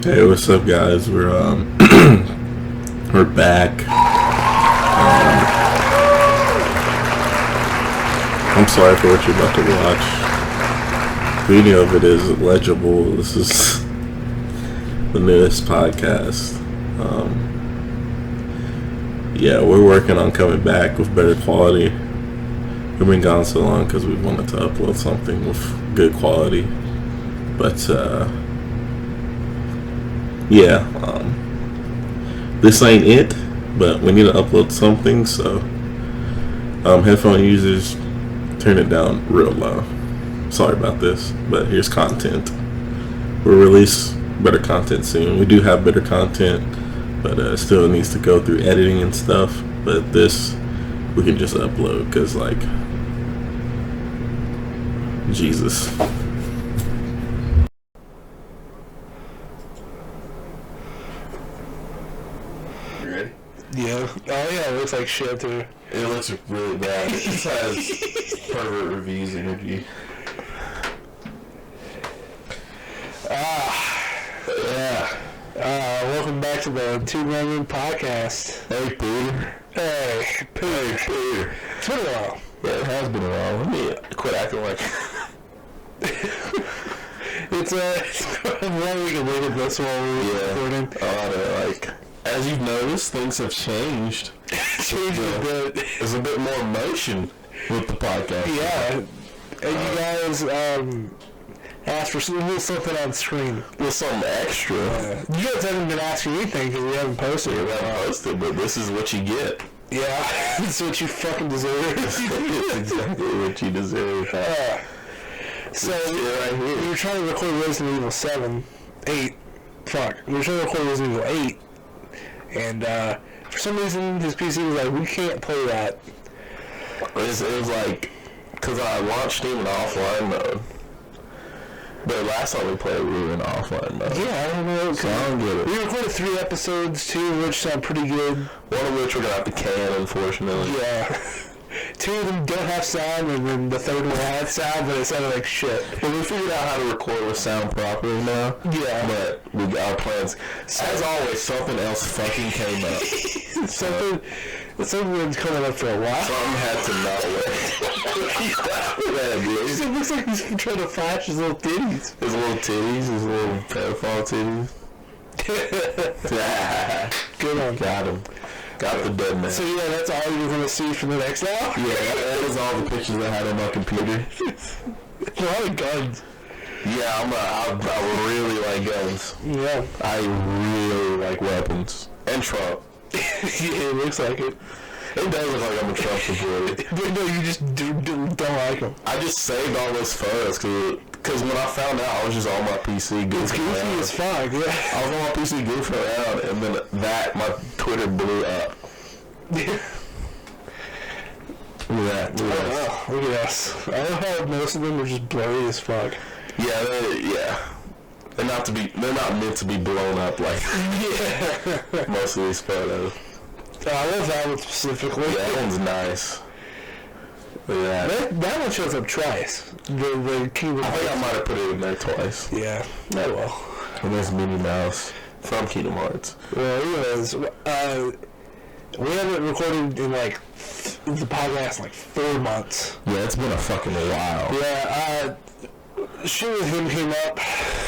Hey, what's up, guys? We're we're back. I'm sorry for what you're about to watch. The video of it is legible. This is the newest podcast. Yeah, we're working on coming back with better quality. We've been gone so long because we wanted to upload something with good quality, but yeah, this ain't it, but we need to upload something, so headphone users, turn it down real low. Sorry about this, but here's content. We'll release better content soon. We do have better content, but it still needs to go through editing and stuff, but this we can just upload because, like, Jesus. Yeah. Oh yeah, it looks like shit too. It looks really bad. It just has pervert reviews energy. Yeah. Welcome back to the Two Roman Podcast. Hey, Peter. Hey, Peter. It's been a while. Yeah, it has been a while. Let me quit acting like... It's one week later this while we're recording. Like, as you've noticed, things have changed. Changed a bit. There's a bit more motion with the podcast. Yeah. And you guys asked for a little something on screen. With something extra. You guys haven't been asking anything because we haven't posted it. We haven't posted, but this is what you get. Yeah, it's what you fucking deserve. It's exactly what you deserve. So, right here. we were trying to record Resident Evil 8. We were trying to record Resident Evil 8. And, for some reason, his PC was like, we can't play that. It was like, because I launched him in offline mode. But last time we played, we were in offline mode. Yeah, I don't know. So I don't get it. We recorded 3 episodes, 2 of which sound pretty good. One of which we're going to have to can, unfortunately. Yeah. 2 of them don't have sound, and then the third one had sound, but it sounded like shit. Well, we figured out how to record with sound properly now. Yeah. But we got our plans. As always, something else fucking came up. Something's coming up for a while. Something had to not work. It looks like he's trying to flash his little titties. His little titties, his little pedophile titties. Good on. Got him. Got the dead man. So yeah, that's all you're gonna see for the next hour? Yeah, that was all the pictures I had on my computer. A lot of guns. Yeah, I really like guns. Yeah. I really like weapons. And Trump. Yeah, it looks like it. It does look like I'm a Trump supporter. But no, you just don't like them. I just saved all those photos because when I found out, I was just on my PC goofing It's goofy around. as fuck, yeah. I was on my PC goofing around, and then my Twitter blew up. Yeah. Look at that. Oh, wow. Look at us. I love how most of them are just blurry as fuck. Yeah, they're not meant to be blown up like most of these photos. I love that one specifically. Yeah, that one's nice. Look at that. That one shows up twice. The Kingdom I think I Hearts. might have put it in there twice. Yeah. Oh well. And there's Minnie Mouse from Kingdom Hearts. Well, anyways, we haven't recorded in like the podcast in like 4 months. Yeah, it's been a fucking while. Yeah, shit with him came up.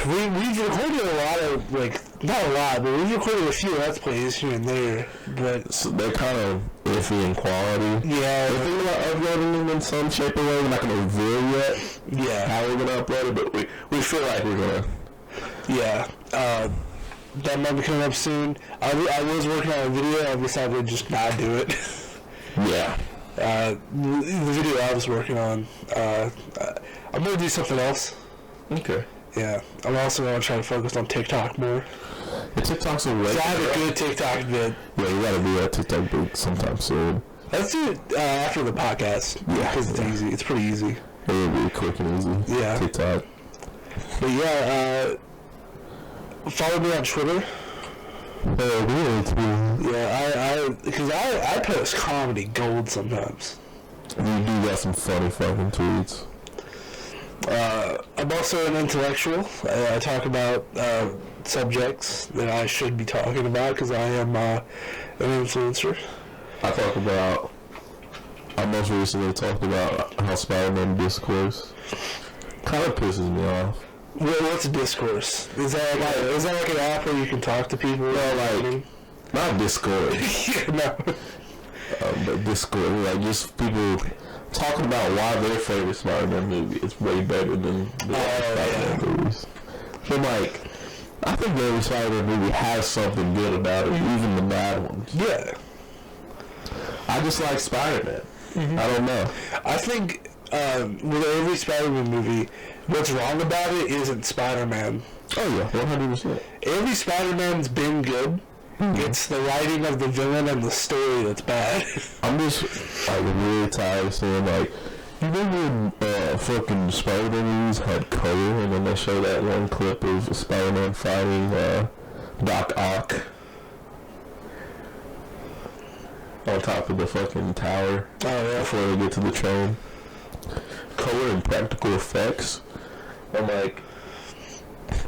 We've recorded a lot of, like, not a lot, but we've recorded a few Let's Plays here and there, but... So they're kind of iffy in quality. Yeah. We're thinking about uploading them in some shape or way. We're not going to reveal yet how we're going to upload it, but we feel like we're going to. Yeah. That might be coming up soon. I was working on a video. I decided to just not do it. Yeah. The video I was working on, I'm going to do something else. Okay. Yeah. I'm also going to try to focus on TikTok more. The TikTok's a regular. I have a good TikTok vid. Yeah, you gotta do that TikTok bit sometime soon. Let's do it after the podcast. Yeah. Because it's easy. It's pretty easy. It'll be quick and easy. Yeah. TikTok. But yeah, follow me on Twitter. Yeah, because I post comedy gold sometimes. You do got some funny fucking tweets. I'm also an intellectual. I talk about subjects that I should be talking about because I am an influencer. I most recently talked about how Spider-Man Discourse kind of pisses me off. What's a discourse? Is that like an app where you can talk to people? Well, like, not Discord, yeah, no. but Discord, like just people talking about why their favorite Spider-Man movie is way better than the Spider-Man movies. But like, I think every Spider-Man movie has something good about it, even the bad ones. Yeah. I just like Spider-Man. Mm-hmm. I don't know. I think with every Spider-Man movie, what's wrong about it isn't Spider-Man. Oh yeah, 100%. Every Spider-Man's been good. Mm-hmm. It's the writing of the villain and the story that's bad. I'm just like really tired of saying like, you remember when fucking Spider-Man movies had color, and then they show that one clip of Spider-Man fighting Doc Ock on top of the fucking tower before they get to the train. Color and practical effects. I'm like,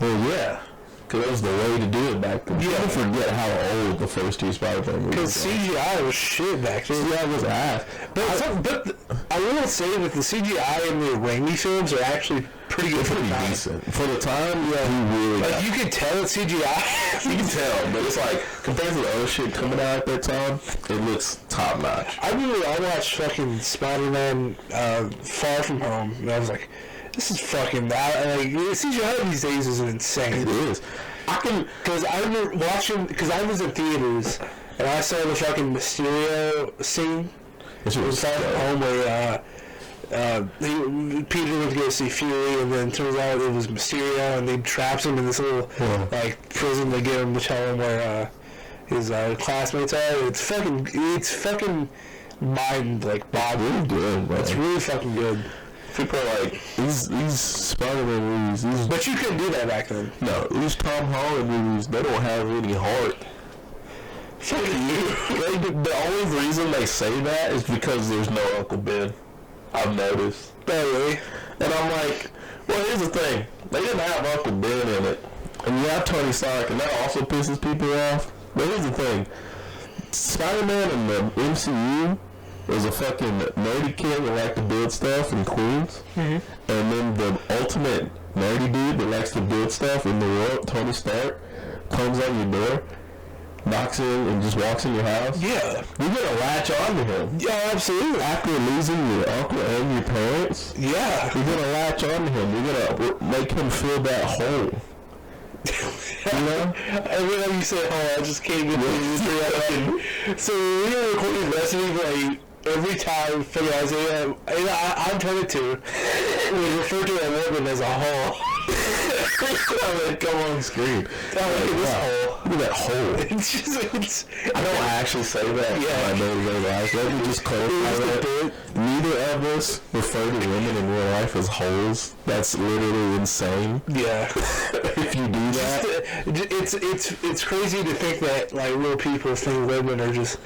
well, yeah. Because that was the way to do it back then. Yeah. People forget how old the first two Spider-Man movies were. Because CGI was shit back then. CGI was ass. But I will say that the CGI in the Raimi films are actually pretty good. Pretty decent. For the time, yeah, he really like, you can tell it's CGI. You can tell, but it's like, compared to the other shit coming out at that time, it looks top notch. I remember I watched fucking Spider-Man Far From Home, and I was like, this is fucking... like, CGI these days is insane. It is. Because I remember watching... Because I was in theaters, and I saw the fucking Mysterio scene. It was Far From Home where... Peter went to go see Fury, and then it turns out it was Mysterio, and they trapped him in this little like prison. They get him to tell him where his classmates are. It's fucking mind like boggling. Good, bro. It's really fucking good. People are like, these Spider-Man movies, but you couldn't do that back then. No, these Tom Holland movies, they don't have any heart. Fuck you. The only reason they say that is because there's no Uncle Ben. I've noticed. Really? And I'm like, well, here's the thing. They didn't have Uncle Ben in it. And you have Tony Stark, and that also pisses people off. But here's the thing. Spider-Man in the MCU was a fucking nerdy kid that liked to build stuff in Queens. Mm-hmm. And then the ultimate nerdy dude that likes to build stuff in the world, Tony Stark, comes on your door, knocks in, and just walks in your house. Yeah. You're gonna latch on to him. Yeah, absolutely. After losing your uncle and your parents, yeah, you're gonna latch on to him. You're gonna make him fill that hole. You know? Every time you say hole, I just can't get the So we were recording Resident Evil 8. Every time fucking Isaiah, I'm 22, we refer to a woman as a hole. Come on screen. Look at this hole. Look at that hole. I don't actually say that. Yeah. I know life. Let me just clarify that. Neither of us refer to women in real life as holes. That's literally insane. Yeah. If you do that, it's crazy to think that like real people think women are just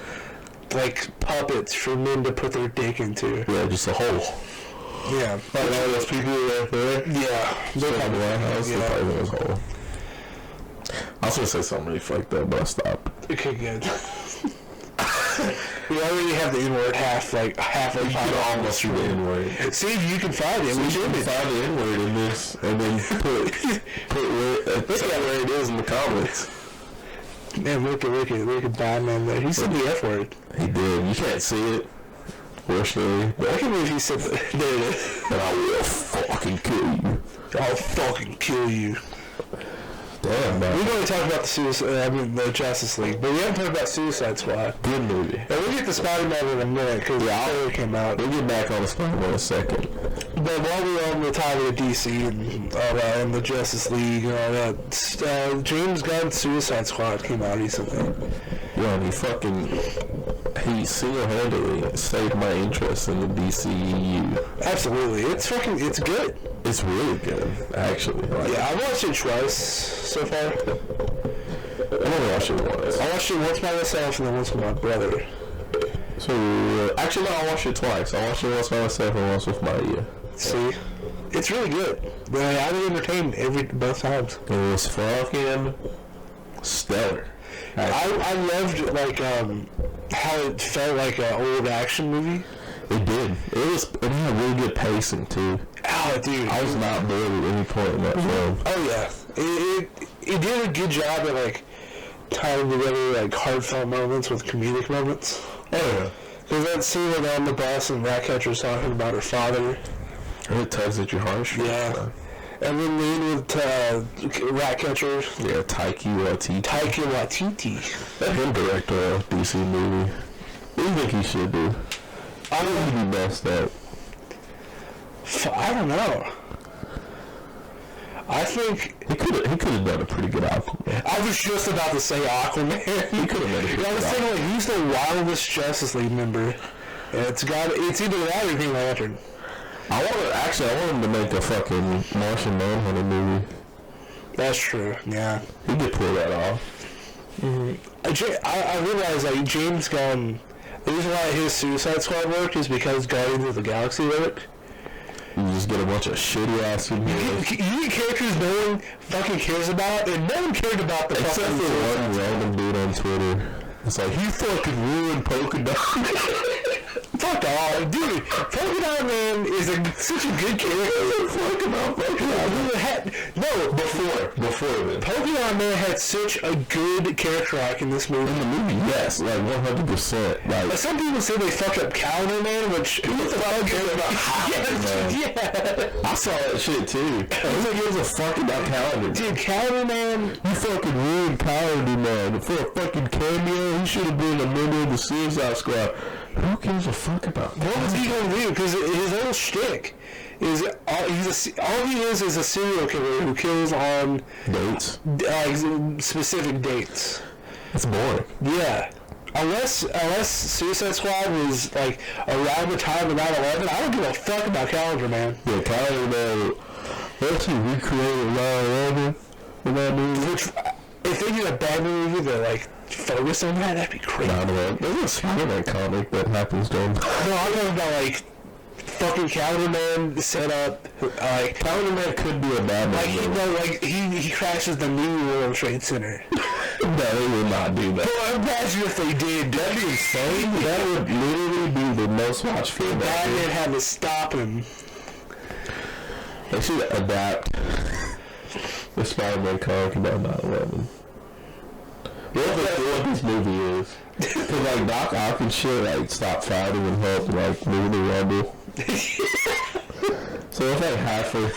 like puppets for men to put their dick into. Yeah, just a hole. Yeah. Like all those people right there? Yeah. They're probably White House. They're probably in his hole. I was going to say something really fucked up, but I stopped. Okay, good. We already have the N-word half the time. You can almost do the N-word. See if you can find it. So we should find the N-word in this, and then put where it is in the comments. Man, look at Batman there. He said the F word. He did. You can't see it. Fortunately. I can't believe he said that. There it is. And I will fucking kill you. I'll fucking kill you. Damn, man. We've already talked about the Justice League, but we haven't talked about Suicide Squad. Good movie. And we'll get to Spider-Man in a minute, because the trailer came out. We'll get back on the Spider-Man in a second. But while we're on the topic of DC and all that, and the Justice League and all that, James Gunn's Suicide Squad came out recently. Yeah, and he single-handedly saved my interest in the DCEU. Absolutely. It's good. It's really good, actually. Yeah, I watched it twice so far. I only watched it once. I watched it once by myself and then once with my brother. So, actually, no, I watched it twice. I watched it once by myself and once with my See? It's really good. But I was entertained both times. It was fucking stellar. I loved like how it felt like an old action movie. It did. It had really good pacing too. Oh, dude, I was not bored at any point in that film. Oh yeah, it did a good job at like tying together like heartfelt moments with comedic moments. Oh yeah. There's that scene where they're on the bus and Ratcatcher's talking about her father. And it tugs at your heart. Yeah. And then the end with Ratcatcher. Yeah, Taika Waititi. Taika Waititi. Let him direct a DC movie. What do you think he should do? I think he'd be best at. I don't know. I think he could have done a pretty good Aquaman. I was just about to say Aquaman. He could have made a good I was thinking like he's the wildest Justice League member. And it's either that or Green Lantern. I want him to make a fucking Martian Manhunter movie. That's true. Yeah. He could pull that off. Mm-hmm. I realized like James Gunn. The reason why his Suicide Squad worked is because Guardians of the Galaxy worked. You just get a bunch of shitty ass videos. You get characters no one fucking cares about, and no one cared about the Except fucking for one random dude on Twitter. It's like, he fucking ruined Polka Dot. Fuck off, dude. Polka Dot Man is such a good character. Fuck about Polka Dot. No, Before then. Polka Dot Man had such a good character arc in this movie. In the movie, yes, like 100%. Like Some people say they fucked up Calendar Man, which who the fuck cares about Yeah. I saw that shit too. I was like, it was a fucking about Calendar. Dude, Calendar Man. You fucking ruined Calendar Man. For a fucking cameo, he should have been a member of the Suicide Squad. Who gives a fuck about that? What was he gonna do? Because his whole shtick is all he is a serial killer who kills on Dates. Specific dates. That's boring. Yeah. Unless Suicide Squad was like around the time of 9/11, I don't give a fuck about Calendar Man. Yeah, Calendar Man. Let's recreate 9/11 in that movie. Which, if they did a bad movie that like focused on that, that'd be crazy. 9/11. There's a Spider-Man comic that happens during. No, I'm talking about like fucking Calendar Man set up like Calendar Man could be a bad movie. he crashes the new World Trade Center. No, they would not do that. Well, imagine if they did. That'd be insane. That would literally be the most watched film. Batman had to stop him. They should adapt the Spider-Man comic about 9/11. What this movie is? Because like Doc Ock and shit like stop fighting and help like move the rumble. So it's like halfway.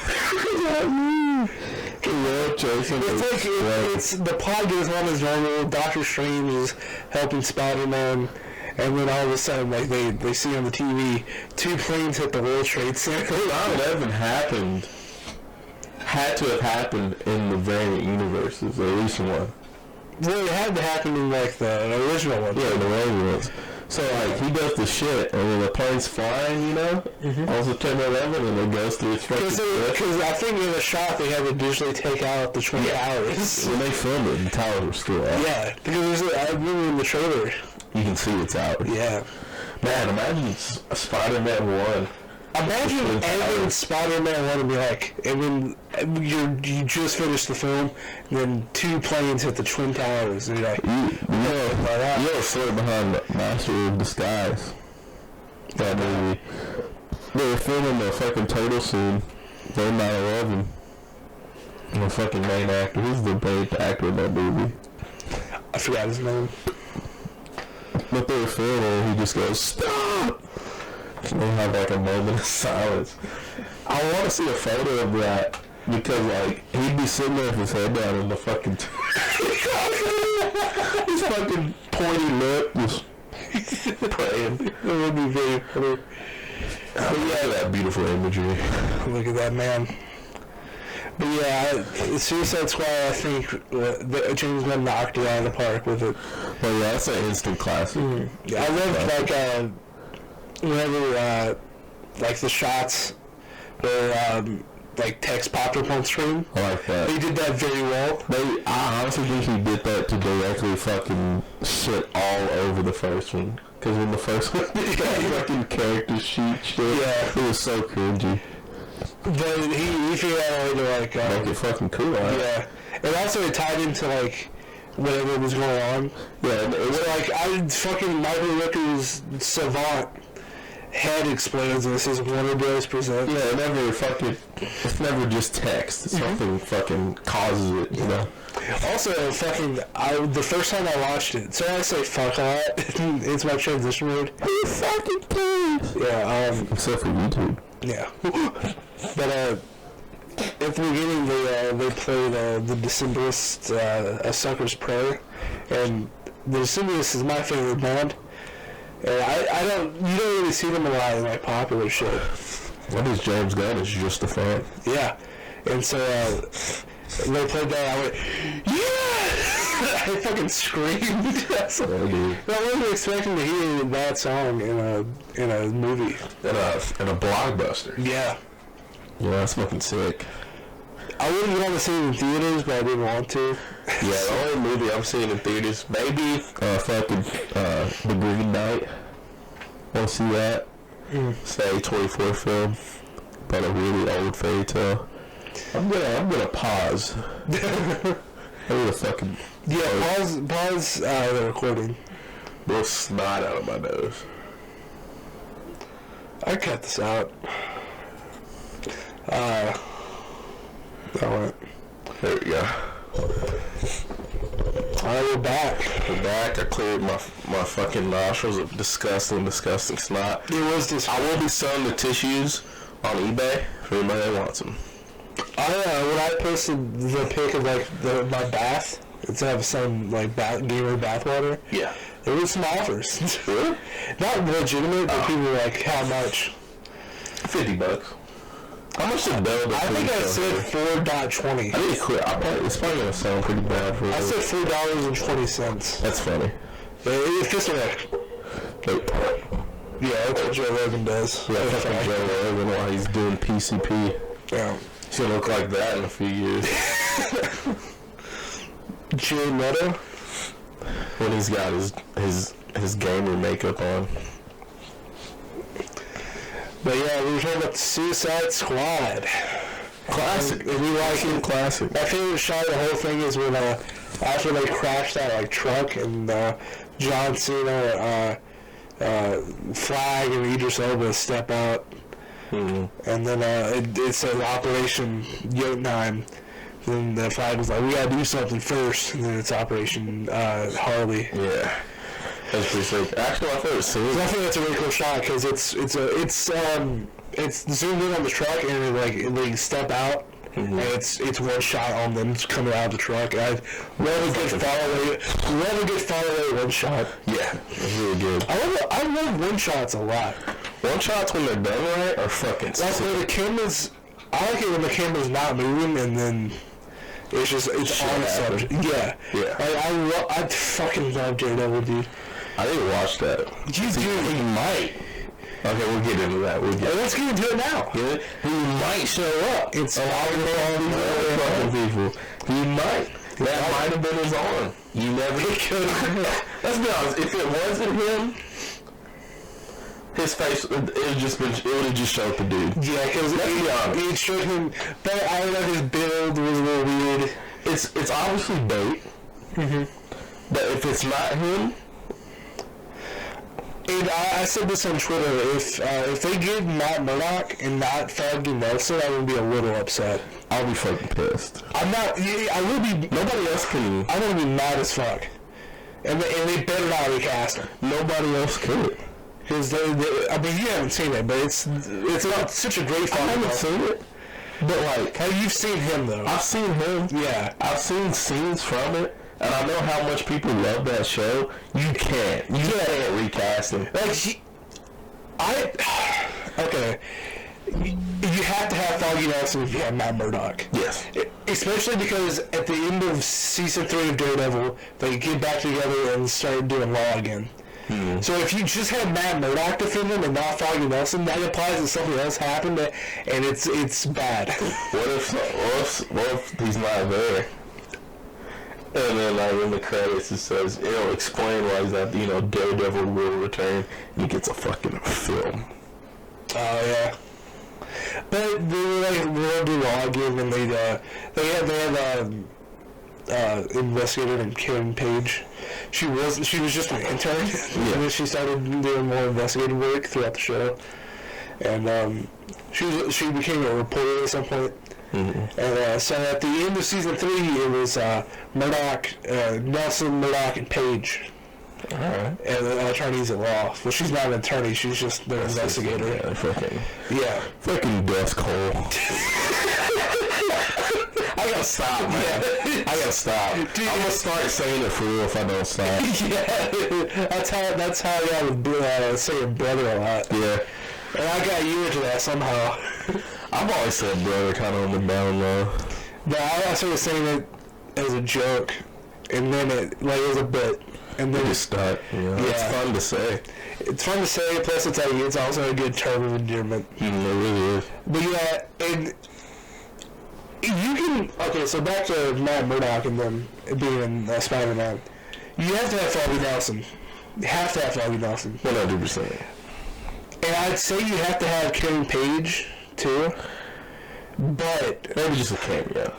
It's the plot goes on as normal. Doctor Strange is helping Spider-Man, and then all of a sudden, like they see on the TV, 2 planes hit the World Trade Center. 9/11 had to have happened in the variant universes, at least one. Well, it had to happen in like the original one. Yeah, the regular ones. So like he does the shit, and when the plane's flying, you know, on September 11th, and it goes through its fucking. Because I think in the shot they had to digitally take out the Twin Towers. When they filmed it, the towers were still out. Yeah, because I remember in the trailer. You can see it's out. Yeah. Man, imagine Spider-Man 1. Imagine ending Spider-Man 1 and be like, and then you just finished the film, and then 2 planes hit the Twin Towers, and you're like, you know the story behind Master of Disguise. That movie. They were filming the fucking turtle scene during 9/11. And the fucking main actor, who's the main actor in that movie? I forgot his name. But they were filming, and he just goes, "Stop!" And they have like a moment of silence. I want to see a photo of that because like he'd be sitting there with his head down in the fucking his fucking pointy lip just praying. It would be very funny. But yeah, that beautiful imagery. Look at that man. But yeah, Suicide Squad, I think James Gunn knocked it out of the park with it. Well, yeah, that's an instant classic. Yeah, I loved like whenever like the shots where like text popped up on screen. I like that. They did that very well. I honestly think he did that to directly fucking shit all over the first one. Because when the first one did that fucking character sheet shit, Yeah. it was so cringy. But he figured out a way to like Make it fucking cool, right? yeah, and also it tied into like whatever was going on. Yeah, It was like I fucking Michael Rooker's savant head explodes and it says Warner Bros. Present. yeah, it's never just text. Something fucking causes it, you know? Also, the first time I watched it, so I say fuck a lot. It's my transition mode. You fucking please. Yeah, Except for YouTube. yeah. But at the beginning, they played the Decemberists, A Sucker's Prayer, and the Decemberists is my favorite band. And you don't really see them a lot in like popular shit. What is James Gunn? Is just a fan. Yeah, and so they played that. I went, yeah! I fucking screamed. Yeah, dude. I wasn't expecting to hear that song in a movie. And a blockbuster. Yeah. Yeah, that's fucking sick. I wouldn't want to see it in theaters, but I didn't want to. Yeah, the only movie I've seen in theaters, maybe The Green Knight. Want to see that? It's the A24 film about a really old fairy tale. I'm gonna pause. I'm gonna fucking Pause the recording. blow snot out of my nose. I cut this out. That went. There we go. Alright, we're back. We're back. I cleared my fucking nostrils of disgusting snot. It was this. I will be selling the tissues on eBay for anybody that wants them. When I posted the pic of like my bath instead of some like gamer bathwater, Yeah. there was some offers. Really? Not legitimate, but people were like, "How much?" $50. How much did Bell? I think I said $4.20. I need to quit. It's probably gonna sound pretty bad for you. I said $4.20. That's funny. It fits right. Nope. Yeah, that's what Joe Rogan does. Yeah, That's fucking fine. Joe Rogan while he's doing PCP. Yeah. He's gonna look like that in a few years Jay Leno. when he's got his gamer makeup on. But yeah, we were talking about the Suicide Squad. Classic. And we like it. Classic. My favorite shot of the whole thing is when after they crash that like truck and John Cena, Flag, and Idris Elba step out, and then it says Operation Jotunheim. Then the Flag was like, "We gotta do something first," and then it's Operation Harley. Yeah. That's pretty sick. Actually, my favorite scene. I think that's a really cool shot because it's zoomed in on the truck and they step out and it's one shot on them coming out of the truck. And I love a good follow away one shot. Yeah, it's really good. I love one shots a lot. One shots when they're done right are fucking Like sick. when the camera's, I like it when the camera's not moving and then it's Shit on the happen. subject. Yeah. Yeah. I fucking love Daredevil, dude. I didn't watch that. You do. He might. Okay, we'll get into that. Let's get into it now. Get it? He might show up. It's all these fucking people. He might. That might have been his arm. You never could. Let's be honest. If it wasn't him, his face, it would have just showed the dude. Yeah, because it showed him, but I don't know, his build was a little weird. It's obviously bait. But if it's not him, And I said this on Twitter, if they give Matt Murdock and not Foggy Nelson, I would be a little upset. I'll be fucking pissed. I'm not, I will be, Nobody else can. I'm going to be mad as fuck. And they better not recast him. Nobody else could. Because I mean, you haven't seen it, but it's not such a great I film. haven't seen it, but like, Hey, you've seen him, though. I've seen him. Yeah. I've seen scenes from it, and I know how much people love that show. You can't recast him. Like, okay. You have to have Foggy Nelson if you have Matt Murdock. Yes. Especially because at the end of season 3 of Daredevil, they get back together and start doing law again. So if you just had Matt Murdock defend him and not Foggy Nelson, that implies that something else happened, and it's bad. What if he's not there? And then like in the credits it says it'll explain why he's not. Daredevil will return. And he gets a fucking film. Oh yeah. But they were like real derogative, and they had investigator named Karen Page. She was just an intern, and then she started doing more investigative work throughout the show, and she became a reporter at some point. Mm-hmm. And so at the end of season 3, it was Murdoch, Nelson, Murdoch, and Page. All right. And the attorneys at law. Well, she's not an attorney. She's just the investigator. Fucking dust hole. I gotta stop, man. I gotta stop. Dude, I'm gonna start saying it for real if I don't stop. Yeah, that's how I would say your brother a lot. Yeah. And I got you into that somehow. I've always said brother kind of on the down low. But I started saying it as a joke, and then it was a bit, and then it stuck. Yeah. It's fun to say. It's fun to say. Plus, it's also a good term of endearment. It really is. But yeah, and you can. Okay, so back to Matt Murdock and them being in Spider-Man. You have to have Foggy Nelson. You have to have Foggy Nelson. 100%. And I'd say you have to have Karen Page too, but maybe just a cameo.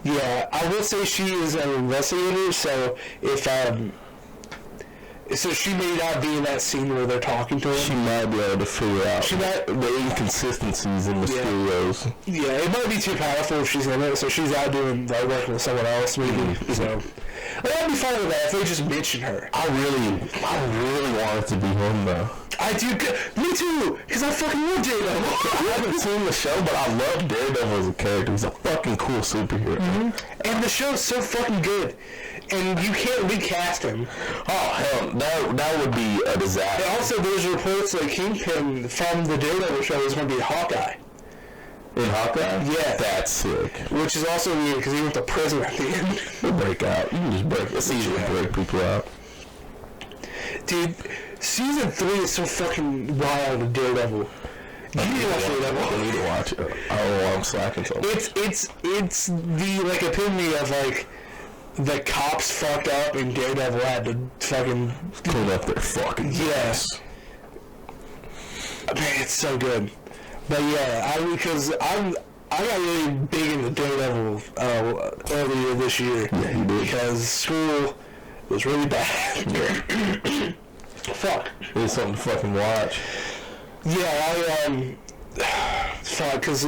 Yeah, I will say she is an investigator, so if so she may not be in that scene where they're talking to him. She might be able to figure out the inconsistencies in Mysterio's. Yeah, it might be too powerful if she's in it, so she's out doing working with someone else, maybe. Mm-hmm. So I'd be fine with that if they just mention her. I really want it to be him though. I do. Me too, because I fucking love Daredevil. I haven't seen the show, but I love Daredevil as a character. He's a fucking cool superhero. Mm-hmm. And the show's so fucking good. And you can't recast him. Oh, hell, that would be a disaster. And also, there's reports that Kingpin from the Daredevil show is going to be Hawkeye. In Hawkeye? Yeah. That's sick. Which is also weird, because he went to prison at the end. He'll break out. You can just break. It's easy to break people out. Dude, season 3 is so fucking wild of Daredevil. You need to watch Daredevil. I need to watch it. Oh, I'm slacking something. It's the epitome of the cops fucked up and Daredevil had to fucking clean up their fucking yes. Man, it's so good. But yeah, I got really big into Daredevil earlier this year. Yeah, you did. Because school was really bad. Fuck. It's something to fucking watch. Yeah, fuck, because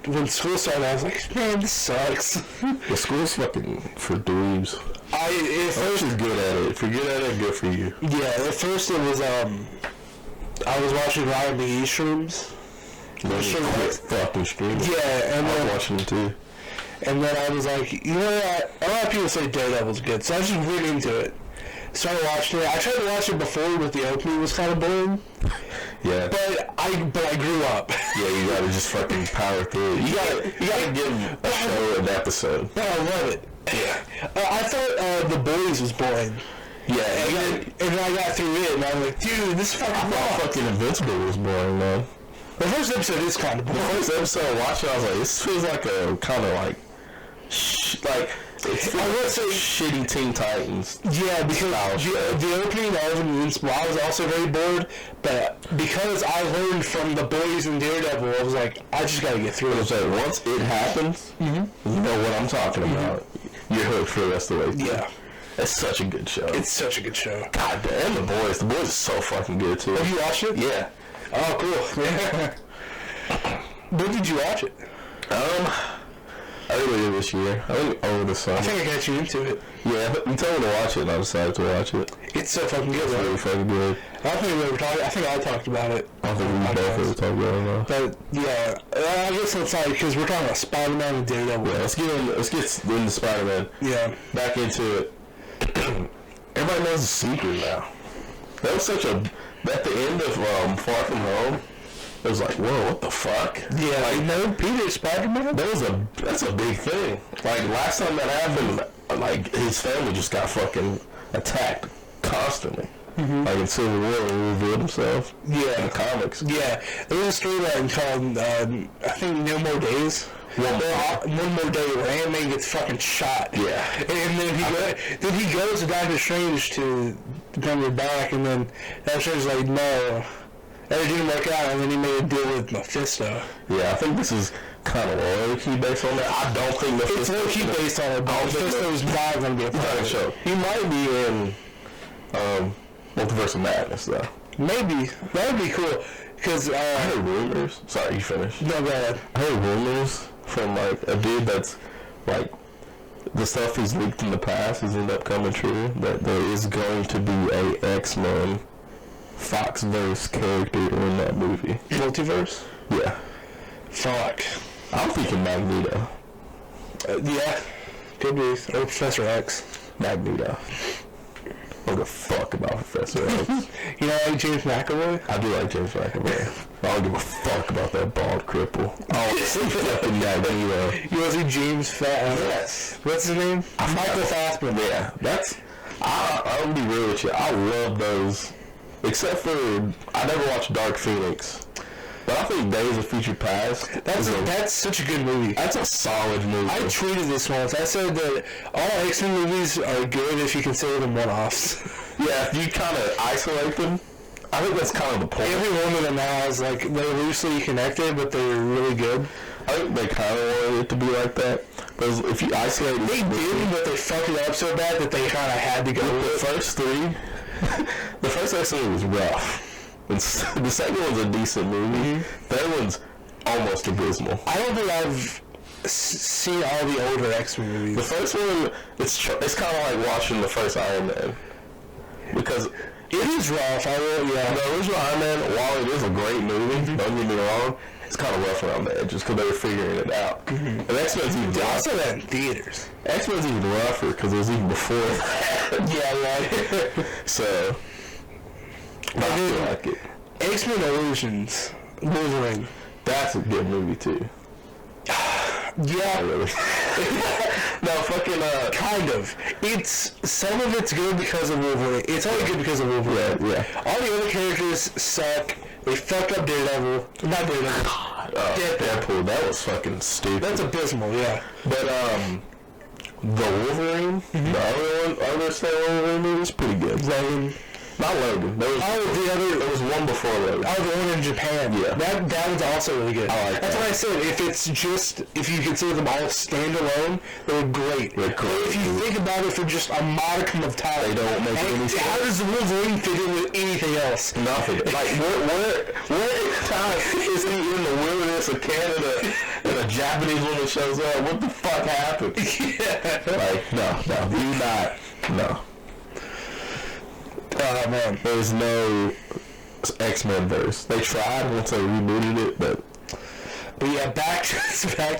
when school started, I was like, man, this sucks. The school's fucking for dweebs. At first, you're good at it. If you're good at it, good for you. Yeah, at first it was, I was watching Ryan McGee streams. Fucking streams. Yeah, and I then was watching them too. And then I was like, you know what? A lot of people say Daredevil's good, so I just went into it. Started watching it. I tried to watch it before, but the opening was kind of boring. Yeah. But I grew up. Yeah, you gotta just fucking power through it. You gotta give a show an episode. No, I love it. I thought The Boys was boring. Yeah, and then I got through it, and I was like, dude, this fucking I thought fucking Invincible was boring, man. The first episode is kind of boring. The first episode I watched it, I was like, this feels like a kind of like I would say shitty Teen Titans. Yeah, because the opening of Invincible, I was also very bored, but because I learned from The Boys and Daredevil, I was like, I just gotta get through it. Like, once it happens, you know what I'm talking about. You're hooked for the rest of the way. Yeah. It's such a good show. It's such a good show. God damn, The Boys. The Boys is so fucking good, too. Have you watched it? Yeah. Oh, cool. Yeah. When did you watch it? Earlier this year. I think over the summer. I think I got you into it. Yeah, you told me to watch it, and I decided to watch it. It's so fucking good, It's right? really fucking good. I don't think we ever talked. I think I talked about it. I don't think we both ever talked about it now. But yeah, I guess it's like because we're talking about Spider-Man and Daredevil. Yeah, let's get into Spider-Man. Yeah. Back into it. Everybody knows the secret now. That was such a... At the end of Far From Home, it was like, whoa, what the fuck? Yeah, like, no, Peter Spider-Man? That's a big thing. Like, last time that happened, like, his family just got fucking attacked constantly. Mm-hmm. Like in Civil War, when he revealed himself. Yeah. In the comics. Yeah. There was a storyline called, I think, No More Days. One More Day, where Ant-Man gets fucking shot. Yeah. And then he goes to Doctor Strange to bring her back, and then Doctor Strange's like, no. And it didn't work out, and then he made a deal with Mephisto. Yeah, I think this is kind of low-key based on that. I don't think It's low-key based on it, but Mephisto's not going to be a part of the show. He might be in Multiverse of Madness, though. Maybe. That would be cool. Because, I heard rumors. Sorry, you finished. No, go ahead. I heard rumors from, like, a dude that's, like, the stuff he's leaked in the past has ended up coming true, that there is going to be a X-Men Foxverse character in that movie. Multiverse? Yeah. Fuck. I'm thinking Magneto. Yeah. Could be. Or Professor X. Magneto. I don't give a fuck about Professor X. You know, like James McAvoy? I do like James McAvoy. I don't give a fuck about that bald cripple. Oh, fucking Magneto. You want to see James Yes. What's his name? Michael Fassbender. Yeah, that's... I'll be real with you. I love those. Except for... I never watched Dark Phoenix. But I think Days of Future Past... That's such a good movie. That's a solid movie. I tweeted this once. I said that all X-Men movies are good if you consider them one-offs. Yeah, if you kind of isolate them, I think that's kind of the point. Every one of them now is like, they're loosely connected, but they're really good. I think they kind of wanted it to be like that. Because if you isolate it... They did, but they fucked it up so bad that they kind of had to go with The first three... the first X-Men was rough. And the second one's a decent movie. Third one's almost abysmal. I don't think I've seen all the older X-Men movies. The first one, it's kind of like watching the first Iron Man. Because it is rough, I will, yeah. the original Iron Man, while it is a great movie, don't get me wrong, it's kind of rough around the edges because they were figuring it out. And X-Men's even I rougher. saw that in theaters. X-Men's even rougher because it was even before that. Yeah, right. So, I feel like it. X-Men Origins, Wolverine. That's a good movie too. Yeah, Really. No, fucking, kind of. Some of it's good because of Wolverine. It's only good because of Wolverine. Yeah. All the other characters suck. They fucked up Daredevil. Not Daredevil. Deadpool, that was fucking stupid. That's abysmal, yeah. But, the Wolverine, the other Wolverine movie was pretty good. Logan. Not Logan. There was one before Logan. Oh, the one in Japan. Yeah. That one's also really good. I like That's that. what I said. If you consider them all standalone, they're great. They're great. But if you think about it for just a modicum of time, They don't make any sense. How does the Wolverine fit in with anything else? Nothing. Like, where time is he in the wilderness of Canada and a Japanese woman shows up? What the fuck happened? Yeah. Like, no, do not. No. Oh, man. There's no X-Men verse. They tried once they rebooted it, but yeah, back to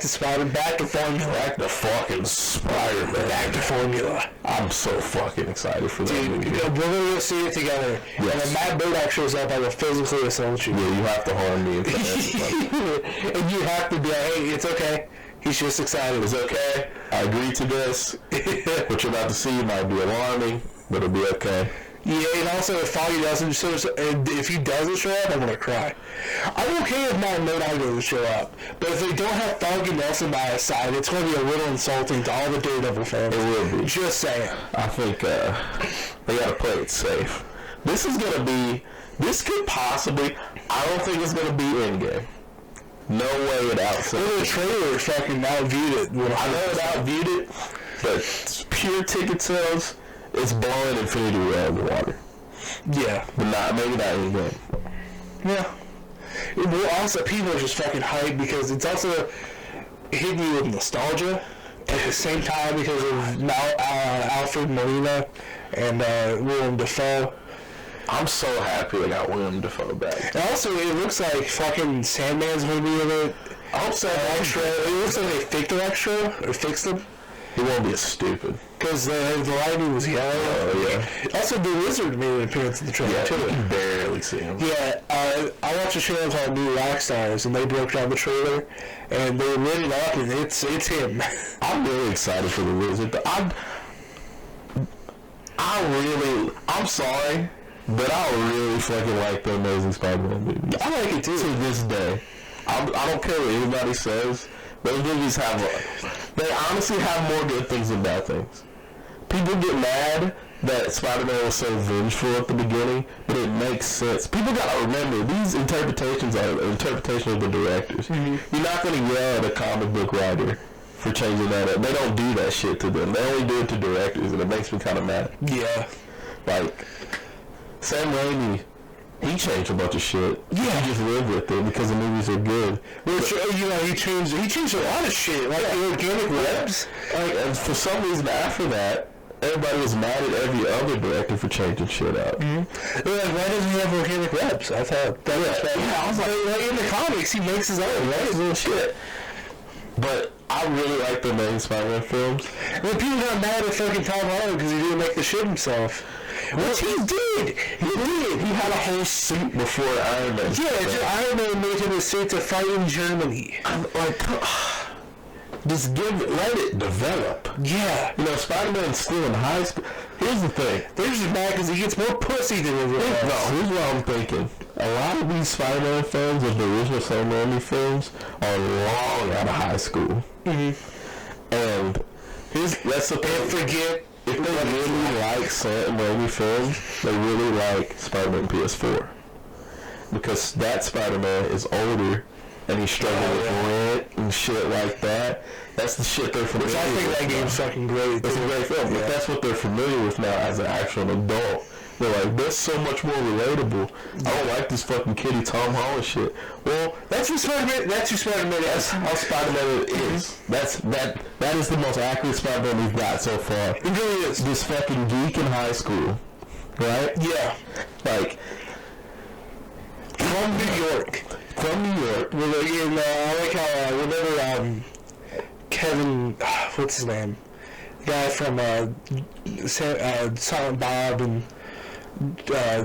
Spider, back to formula. back to fucking Spider-Man. Back to formula. I'm so fucking excited for that Dude, movie. we're going to see it together. Yes. And when Matt Murdock shows up, I will physically assault you. Yeah, you have to harm me. And you have to be like, hey, it's okay. He's just excited. It's okay. I agree to this. What you're about to see might be alarming, but it'll be okay. Yeah, and also if Foggy doesn't show up, and if he doesn't show up, I'm gonna cry. I'm okay if Matt Murdock doesn't show up, but if they don't have Foggy Nelson by his side, it's gonna be a little insulting to all the Daredevil fans. It will be. Just saying. I think they gotta play it safe. This could possibly, I don't think it's gonna be Endgame. No way it outsells. Well, the trailer fucking outviewed it. I know it outviewed it, but pure ticket sales, it's blowing Infinity War out of the water. Yeah. But maybe not Endgame. Yeah. Well, also, people are just fucking hyped because it's also hitting you with nostalgia at the same time because of Alfred Molina and Willem Dafoe. I'm so happy they got Willem Dafoe back. And also, it looks like fucking Sandman's gonna be in it. I hope so. Extra. It looks like they faked an extra or fixed them He won't be as stupid. because the lighting was yellow. Oh, yeah. Also, the Wizard made an appearance in the trailer Yeah, too. you can barely see him. Yeah, I watched a channel called New Rockstars, and they broke down the trailer, and they lit it up, and it's him. I'm really excited for the Wizard. I'm sorry, but I really fucking like the Amazing Spider-Man movies. I like it too. To this day. I don't care what anybody says. Those movies they honestly have more good things than bad things. People get mad that Spider-Man was so vengeful at the beginning, but it makes sense. People gotta remember, these interpretations are interpretation of the directors. You're not gonna yell at a comic book writer for changing that up. They don't do that shit to them. They only do it to directors, and it makes me kind of mad. Yeah. Like, Sam Raimi, he changed a bunch of shit. Yeah. He just lived with it because the movies are good. Which, you know, he changed a lot of shit, like the organic webs. Like, and for some reason after that, everybody was mad at every other director for changing shit out. They're like, why doesn't he have organic webs? I thought that was bad. Yeah, I was like, in the comics, he makes his own, right? His little shit. But I really like the main Spider-Man films. Well, people got mad at fucking Tom Holland because he didn't make the shit himself. Which he did. He did. He had a whole suit before Iron Man. Yeah, just Iron Man made him a suit to fight in Germany. I'm like, just let it develop. Yeah. You know, Spider-Man's still in high school. Here's the thing. They're just mad because he gets more pussy than everyone else. No, here's what I'm thinking. A lot of these Spider-Man films, of the original Sam Raimi films, are long out of high school. And that's the thing. Forget, if they really like Sam Raimi films, they really like Spider-Man PS4. Because that Spider-Man is older, and he's struggling with rent and shit like that. That's the shit they're familiar with. Which I think that game's fucking great. It's a great film. Yeah. But that's what they're familiar with now as an actual adult. They're like, that's so much more relatable. I don't like this fucking kiddie Tom Holland shit. Well, that's who Spider-Man. That's who Spider-Man is. That's how Spider-Man is. That is the most accurate Spider-Man we've got so far. It really is. This fucking geek in high school, right? Yeah. Like, from New York. I like how whenever Kevin, what's his name? The guy from Silent Bob and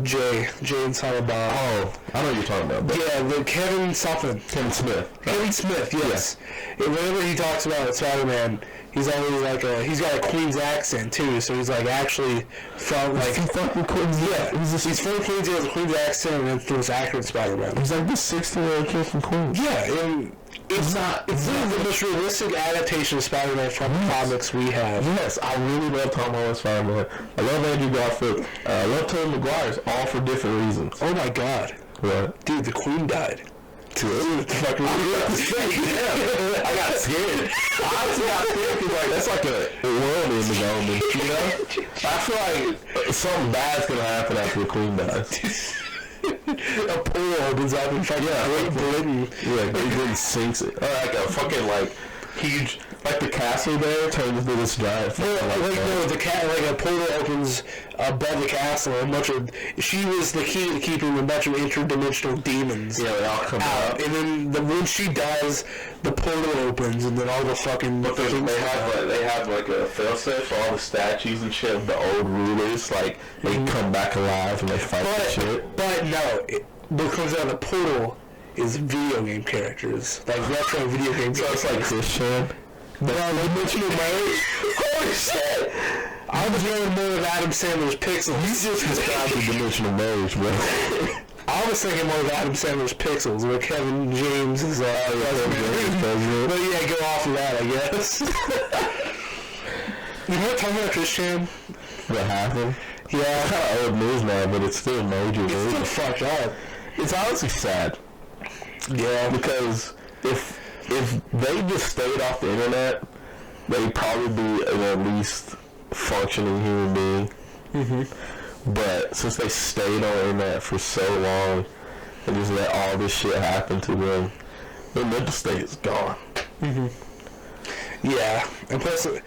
Jay and Silent Bob. Oh, I know what you're talking about. Yeah, the Kevin something. Kevin Smith. Kevin Smith, yes. Yeah. Whenever he talks about Spider-Man, he's always like he's got a Queens accent too, so he's like actually from like fucking Queens. Yeah, he's from Queens. He has a Queens accent, and it's the most accurate Spider-Man. He's like this 16-year-old kid from Queens. Yeah, and it's literally the most realistic adaptation of Spider-Man from the comics we have. Yes, I really love Tom Holland's Spider-Man. I love Andrew Garfield. I love Tobey Maguire's, all for different reasons. Oh my god. What? Dude, the Queen died. Dude, fucking I got scared. I honestly got scared because like that's like a world in the moment, you know? I feel like something bad's gonna happen after the Queen dies. A pool opens up and fucking Great Britain. Yeah, Great Britain sinks it. Or like a fucking like huge, like the castle there turns into this giant. Like a portal opens above the castle. She was the key to keeping a bunch of interdimensional demons. Yeah, they all come out. And then when she dies, the portal opens, and then all the fucking. But they have like a failsafe for all the statues and shit of the old rulers. Like they come back alive and they fight the shit. But no, what comes out of the portal is video game characters, like retro video game characters. So it's like Christian. No, they mentioned marriage. Holy shit! I was hearing more of Adam Sandler's Pixels. He's just described the dimensional marriage, bro. I was thinking more of Adam Sandler's Pixels, where Kevin James is president. But yeah, go off of that, I guess. You know what talking about Christian? What happened? Yeah, it's kind of old news now, but it's still major news. It's still fucked up. It's honestly sad. Yeah, because if they just stayed off the internet, they'd probably be an at least functioning human being. Mm-hmm. But since they stayed on the internet for so long and just let all this shit happen to them, their mental state is gone. Mm-hmm. Yeah, and plus they're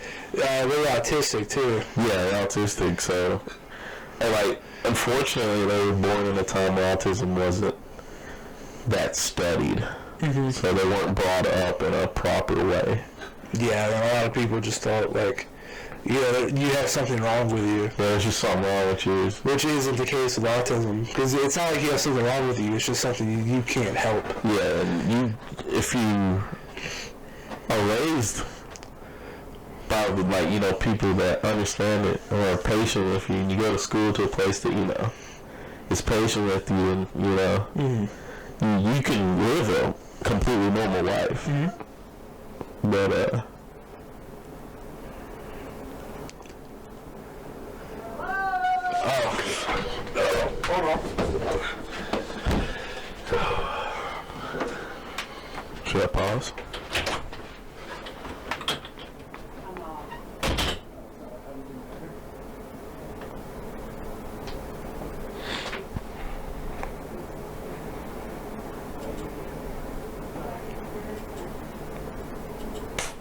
autistic too. Yeah, they're autistic. So, and like, unfortunately, they were born in a time where autism wasn't that studied. Mm-hmm. So they weren't brought up in a proper way. Yeah, and a lot of people just thought like, you have something wrong with you. Yeah, there's just something wrong with you. Which isn't the case with autism, because it's not like you have something wrong with you. It's just something you can't help. Yeah, and if you are raised by people that understand it or are patient with you, and you go to school to a place that is patient with you, and mm-hmm. you can live a completely normal life. Mm-hmm. But Hold on. Should I pause?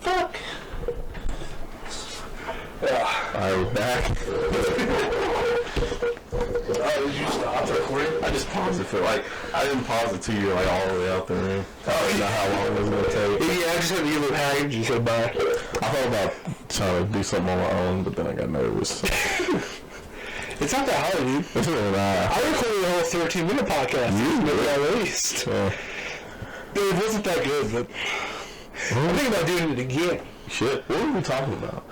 Fuck. Yeah. Alright, we're back. Oh, did you stop recording? I just paused it for like, I didn't pause it till you were like all the way out the room. I don't know how long it was going to take. Yeah, I just had to give him a package and said bye. I thought about trying to do something on my own, but then I got nervous. It's not that hard, dude. It's really not. I recorded a whole 13-minute podcast. Maybe I released. Dude, it wasn't that good, but I'm thinking about doing it again. Shit, what were we talking about?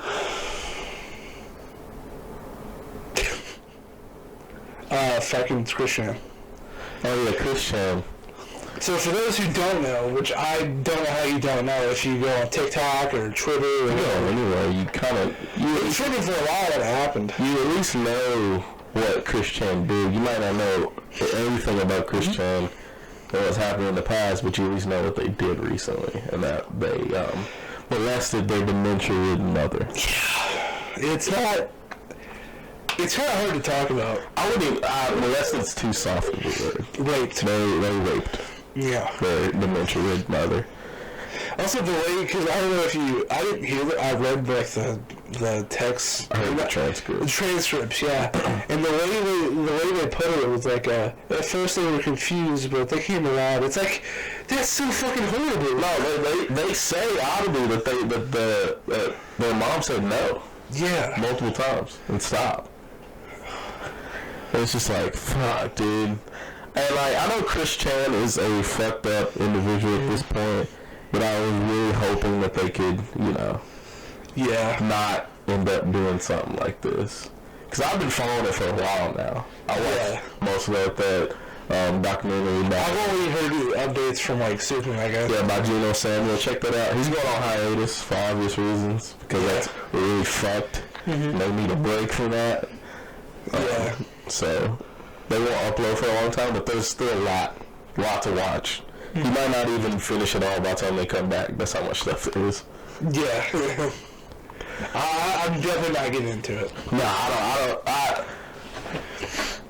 Fucking Christian. Oh yeah, Christian. So for those who don't know, which I don't know how you don't know, if you go on TikTok or Twitter or Anyway, you kind of it's Twitter for a while when it happened. you at least know what Christian did. You might not know everything about Christian that was happening in the past, but you at least know what they did recently, and that they molested their dementia-ridden mother. It's kind of hard to talk about. I wouldn't. Molested's too soft of a word. Raped. They raped Yeah. their dementia-ridden mother. Also the way, because I don't know if you, I didn't hear it. I read like the text. I heard the The transcript. transcripts, yeah. And the way they put it was like, at first they were confused, but they came around. It's like, that's so fucking horrible. No, they say audibly that their mom said no Yeah. multiple times and stop. It's just like, fuck, dude. And like, I know Chris Chan is a fucked up individual at this point, but I was really hoping that they could, Yeah. not end up doing something like this. Because I've been following it for a while now. I watched most of that documentary. I've only heard updates from like Superman, I guess. Yeah, by Geno Samuel. Check that out. He's going on hiatus for obvious reasons, because that's really fucked. They need a break from that. Yeah. So they won't upload for a long time, but there's still a lot to watch. You might not even finish it all by the time they come back. That's how much stuff there is. Yeah. I'm definitely not getting into it. No, I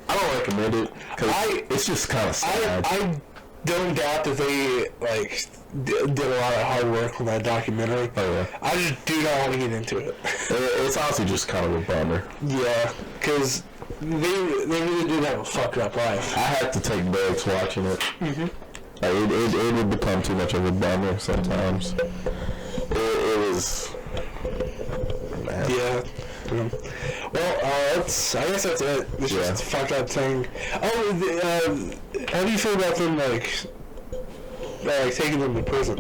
don't recommend it, because it's just kind of sad. I don't doubt that they like did a lot of hard work on that documentary. Oh yeah. I just do not want to get into it. It's honestly just kind of a bummer. Yeah, because they really did have a fucked up life. I had to take breaks watching it. Like, it would become too much of a bummer sometimes. It was... Man. Yeah. Well, I guess that's it. It's just a fucked up thing. Oh, how do you feel about them, like taking them to prison?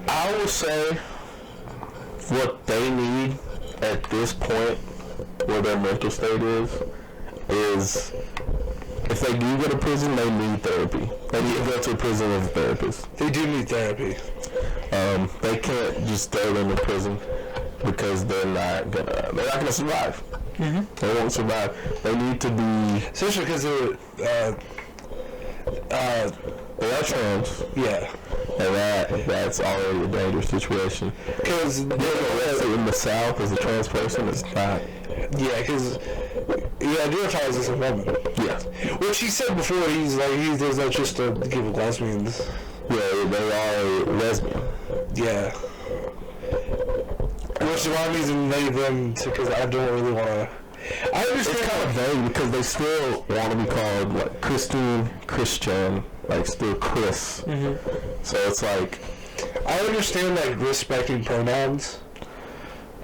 I would say what they need at this point, where their mental state is if they do go to prison, they need therapy. They need to go to a prison with a therapist. They do need therapy. They can't just throw them in prison, because they're not gonna survive. They won't survive. They need to be, Especially because they're trans, yeah. and that's already a dangerous situation. Because Being arrested in the South as a trans person is not. yeah, because he identifies as a woman. Yeah. Which he said before, he does that just to give lesbians. Yeah, they are a lesbian. Yeah. Which is why I'm using they them because I don't really want to. I understand. It's kind of vague because they still want to be called like Christine, Christian, like still Chris. So it's like, I understand like respecting pronouns,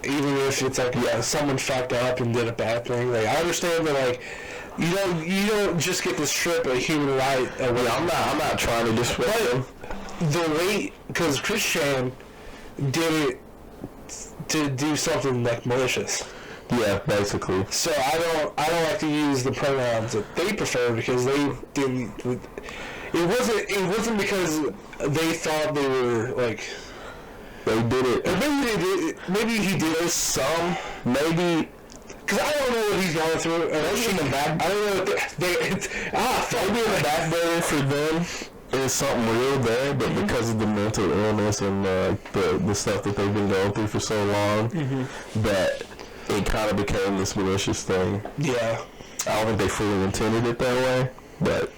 even if it's like someone fucked up and did a bad thing. Like I understand that like you don't just get to strip a human right away. I'm not trying to disrespect them. The way, because Christian did it to do something like malicious. Yeah, basically. So I don't like to use the pronouns that they prefer because they didn't. It wasn't because they thought they were like. They did it. Or maybe they did. Maybe he did. There's some, maybe. Because I don't know what he's going through. Maybe in the back. I don't know. Maybe in the back burner for them is something real there, but because of the mental illness and the stuff that they've been going through for so long, that it kind of became this malicious thing. Yeah. I don't think they fully intended it that way, but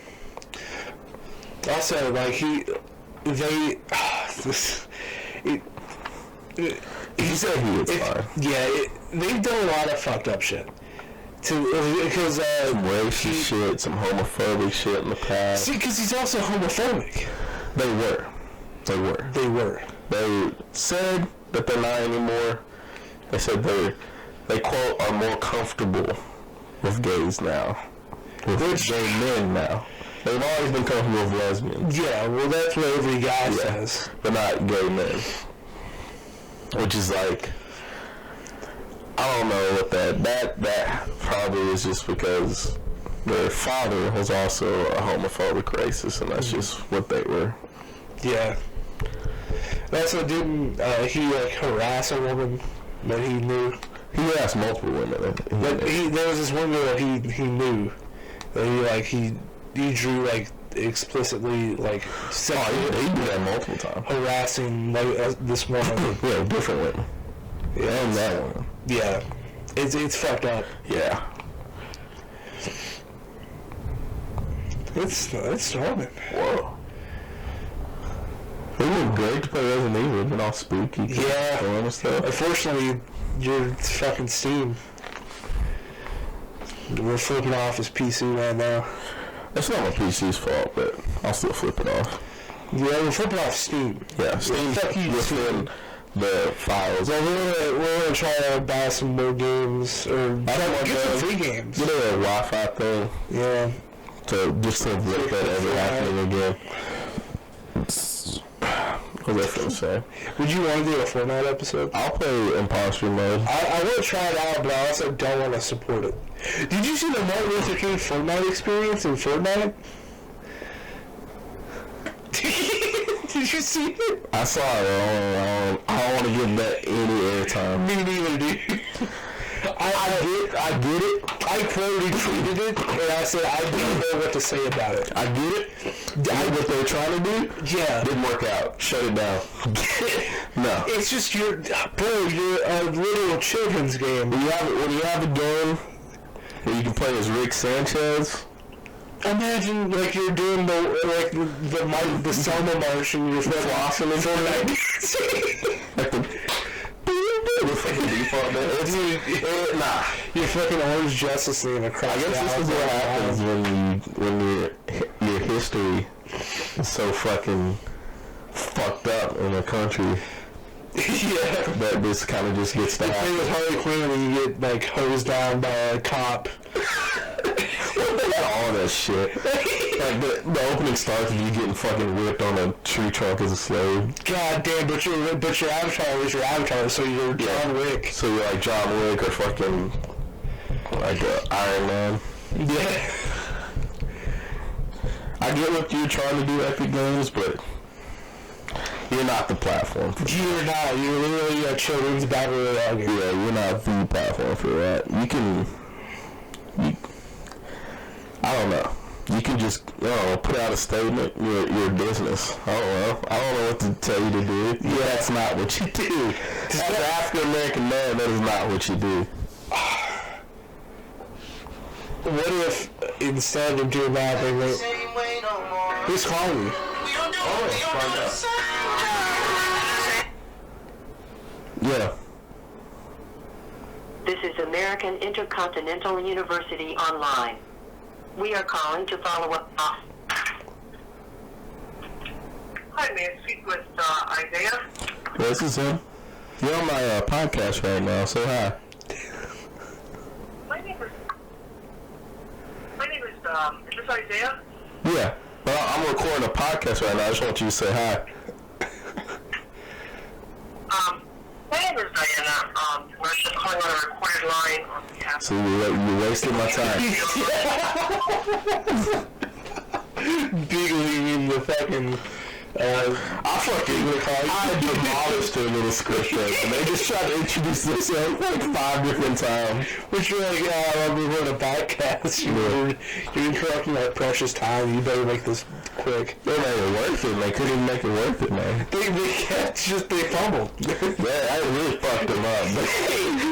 also like he said he was fine. Yeah, they've done a lot of fucked up shit. Because Some racist shit, some homophobic shit in the past. see, because he's also homophobic. They were. They said that they're not anymore. They said they quote are more comfortable with gays now. With gay men now. They've always been comfortable with lesbians. Yeah, well that's what every guy says. But not gay men. Which is like, I don't know what that probably is just because their father was also a homophobic racist, and that's just what they were. Yeah. Also, didn't he like harass a woman that he knew? He asked multiple women. There was this one girl that he knew that he drew like explicitly like sexually he did that multiple times. harassing like this woman. Yeah, different women. Yeah, and that one. Yeah, it's fucked up. Yeah. It's storming. Whoa. It looked great to play Resident Evil. It's been all spooky. Yeah. And stuff. Unfortunately, your fucking Steam. We're flipping off his PC right now. It's not my PC's fault, but I'll still flip it off. Yeah, we're flipping off Steam. Yeah, Steam Fuck you, within the files. So we're gonna try to buy some more games or get some free games. You know that Wi-Fi thing? Yeah. Just to avoid that ever happening again. What was I going to say? Would you want to do a Fortnite episode? I'll play imposter mode. I want to try it out, but I also don't want to support it. Did you see the Martin Luther King Fortnite experience in Fortnite? Did you see it? I saw it. I don't want to give that any airtime. Me neither, dude. I get it. I quoted tweeted it, and I said I don't know what to say about it. I get it. I what they were trying to do. Yeah. Didn't work out. Shut it down. No. It's just you're a little children's game. When you have a game where you can play as Rick Sanchez. Imagine like you're doing the Selma March and you're flossing in Fortnite. Like the fucking default man. Nah. You're fucking Orange Justice League across. I guess this is what happens when your history is so fucking fucked up in a country. Yeah. That this kind of just gets to happen. You play with Harley Quinn and you get like hosed down by a cop. All that shit. Like the opening starts with you getting fucking whipped on a tree trunk as a slave. God damn, but your avatar is your avatar, so you're John Wick. So you're like John Wick or fucking like Iron Man. Yeah. I get what you're trying to do, Epic Games, but you're not the platform for that. You're not. You're literally a children's battle royale game. Yeah, you're not the platform for that. I don't know. You can just, put out a statement. You're a business. I don't know what to tell you to do. Yeah, that's not what you do. As an African American man, that is not what you do. What if instead of doing that, they went, who's calling me? Find out. Yeah. This is American Intercontinental University Online. We are calling to follow up. Hi, may I speak with Isaiah? This is him. You're on my podcast right now. Say hi. My name is this Isaiah? Yeah. Well, I'm recording a podcast right now. I just want you to say hi. My name is Diana. We're just calling on a recorded line on behalf See, you wasted my time. Big league in the fucking I demolished their little script, and they just tried to introduce themselves like 5 different times. Which you're like, we're going to podcast. You're interrupting our precious time. You better make this quick. They made it worth it. They couldn't even make it worth it, man. They fumbled. Yeah, I really fucked them up.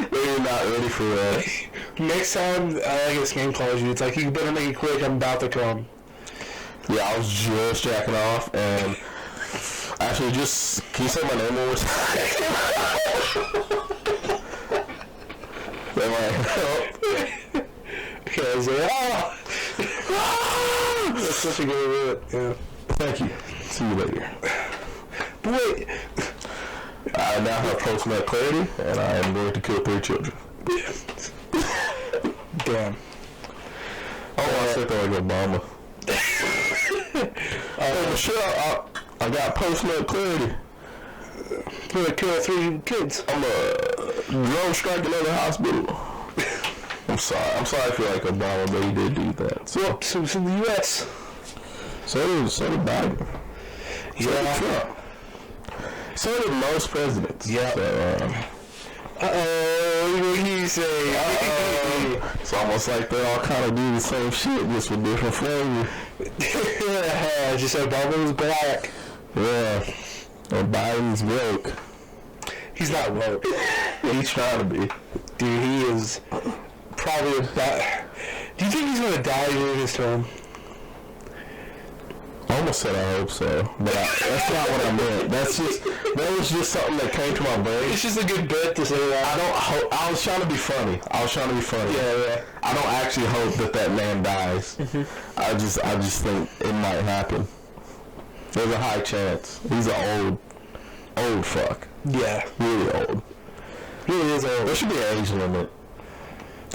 They were not ready for that. Next time this game calls you, it's like, you better make it quick. I'm about to come. Yeah, I was just jacking off, and actually, can you say my name one more time? They like, Okay, I was like, that's such a good word. Yeah. thank you. See you later. But wait. I now have post-nut clarity, and I am going to kill 3 children. Damn. I want to say that like Obama. Michelle, I got post-nut clarity. I'm gonna kill 3 kids. I'm a drone strike another hospital. I'm sorry if you're like Obama, but he did do that. So it's in the U.S. So did Biden. So did Trump. So did most presidents. Yeah. So, what do you say? It's almost like they all kind of do the same shit, just with different flavor. Just Obama was black. Yeah. And Biden's woke. He's not woke. He's trying to be. Dude, he is probably about... Do you think he's going to die during his term? I almost said I hope so, but that's not what I meant. That was just something that came to my brain. It's just a good bit to say that. I was trying to be funny. Yeah. I don't actually hope that man dies. I just think it might happen. There's a high chance. He's an old fuck. Yeah. Really old. He is old. There should be an age limit.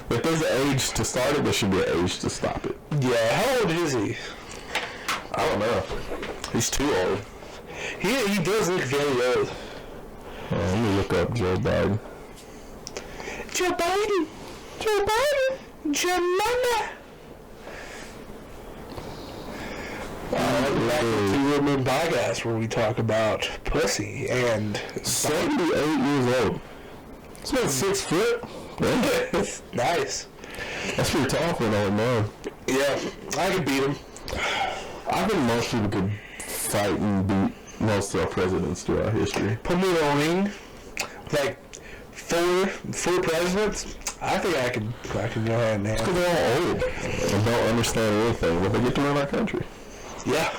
If there's an age to start it, there should be an age to stop it. Yeah. How old is he? I don't know. He's too old. He does look very old. Let me look up Joe Biden. Joe Biden. Joe Mama. Like the 2 Women podcast where we talk about pussy and 78 years old. He's about 6 foot. Nice. That's pretty tall for an old man. Yeah, I could beat him. I think most people could fight and beat most of our presidents throughout history. Put me in a ring, like 4 presidents. I think I can go ahead and Because they're all old and don't understand anything, but they get to run our country. Yeah.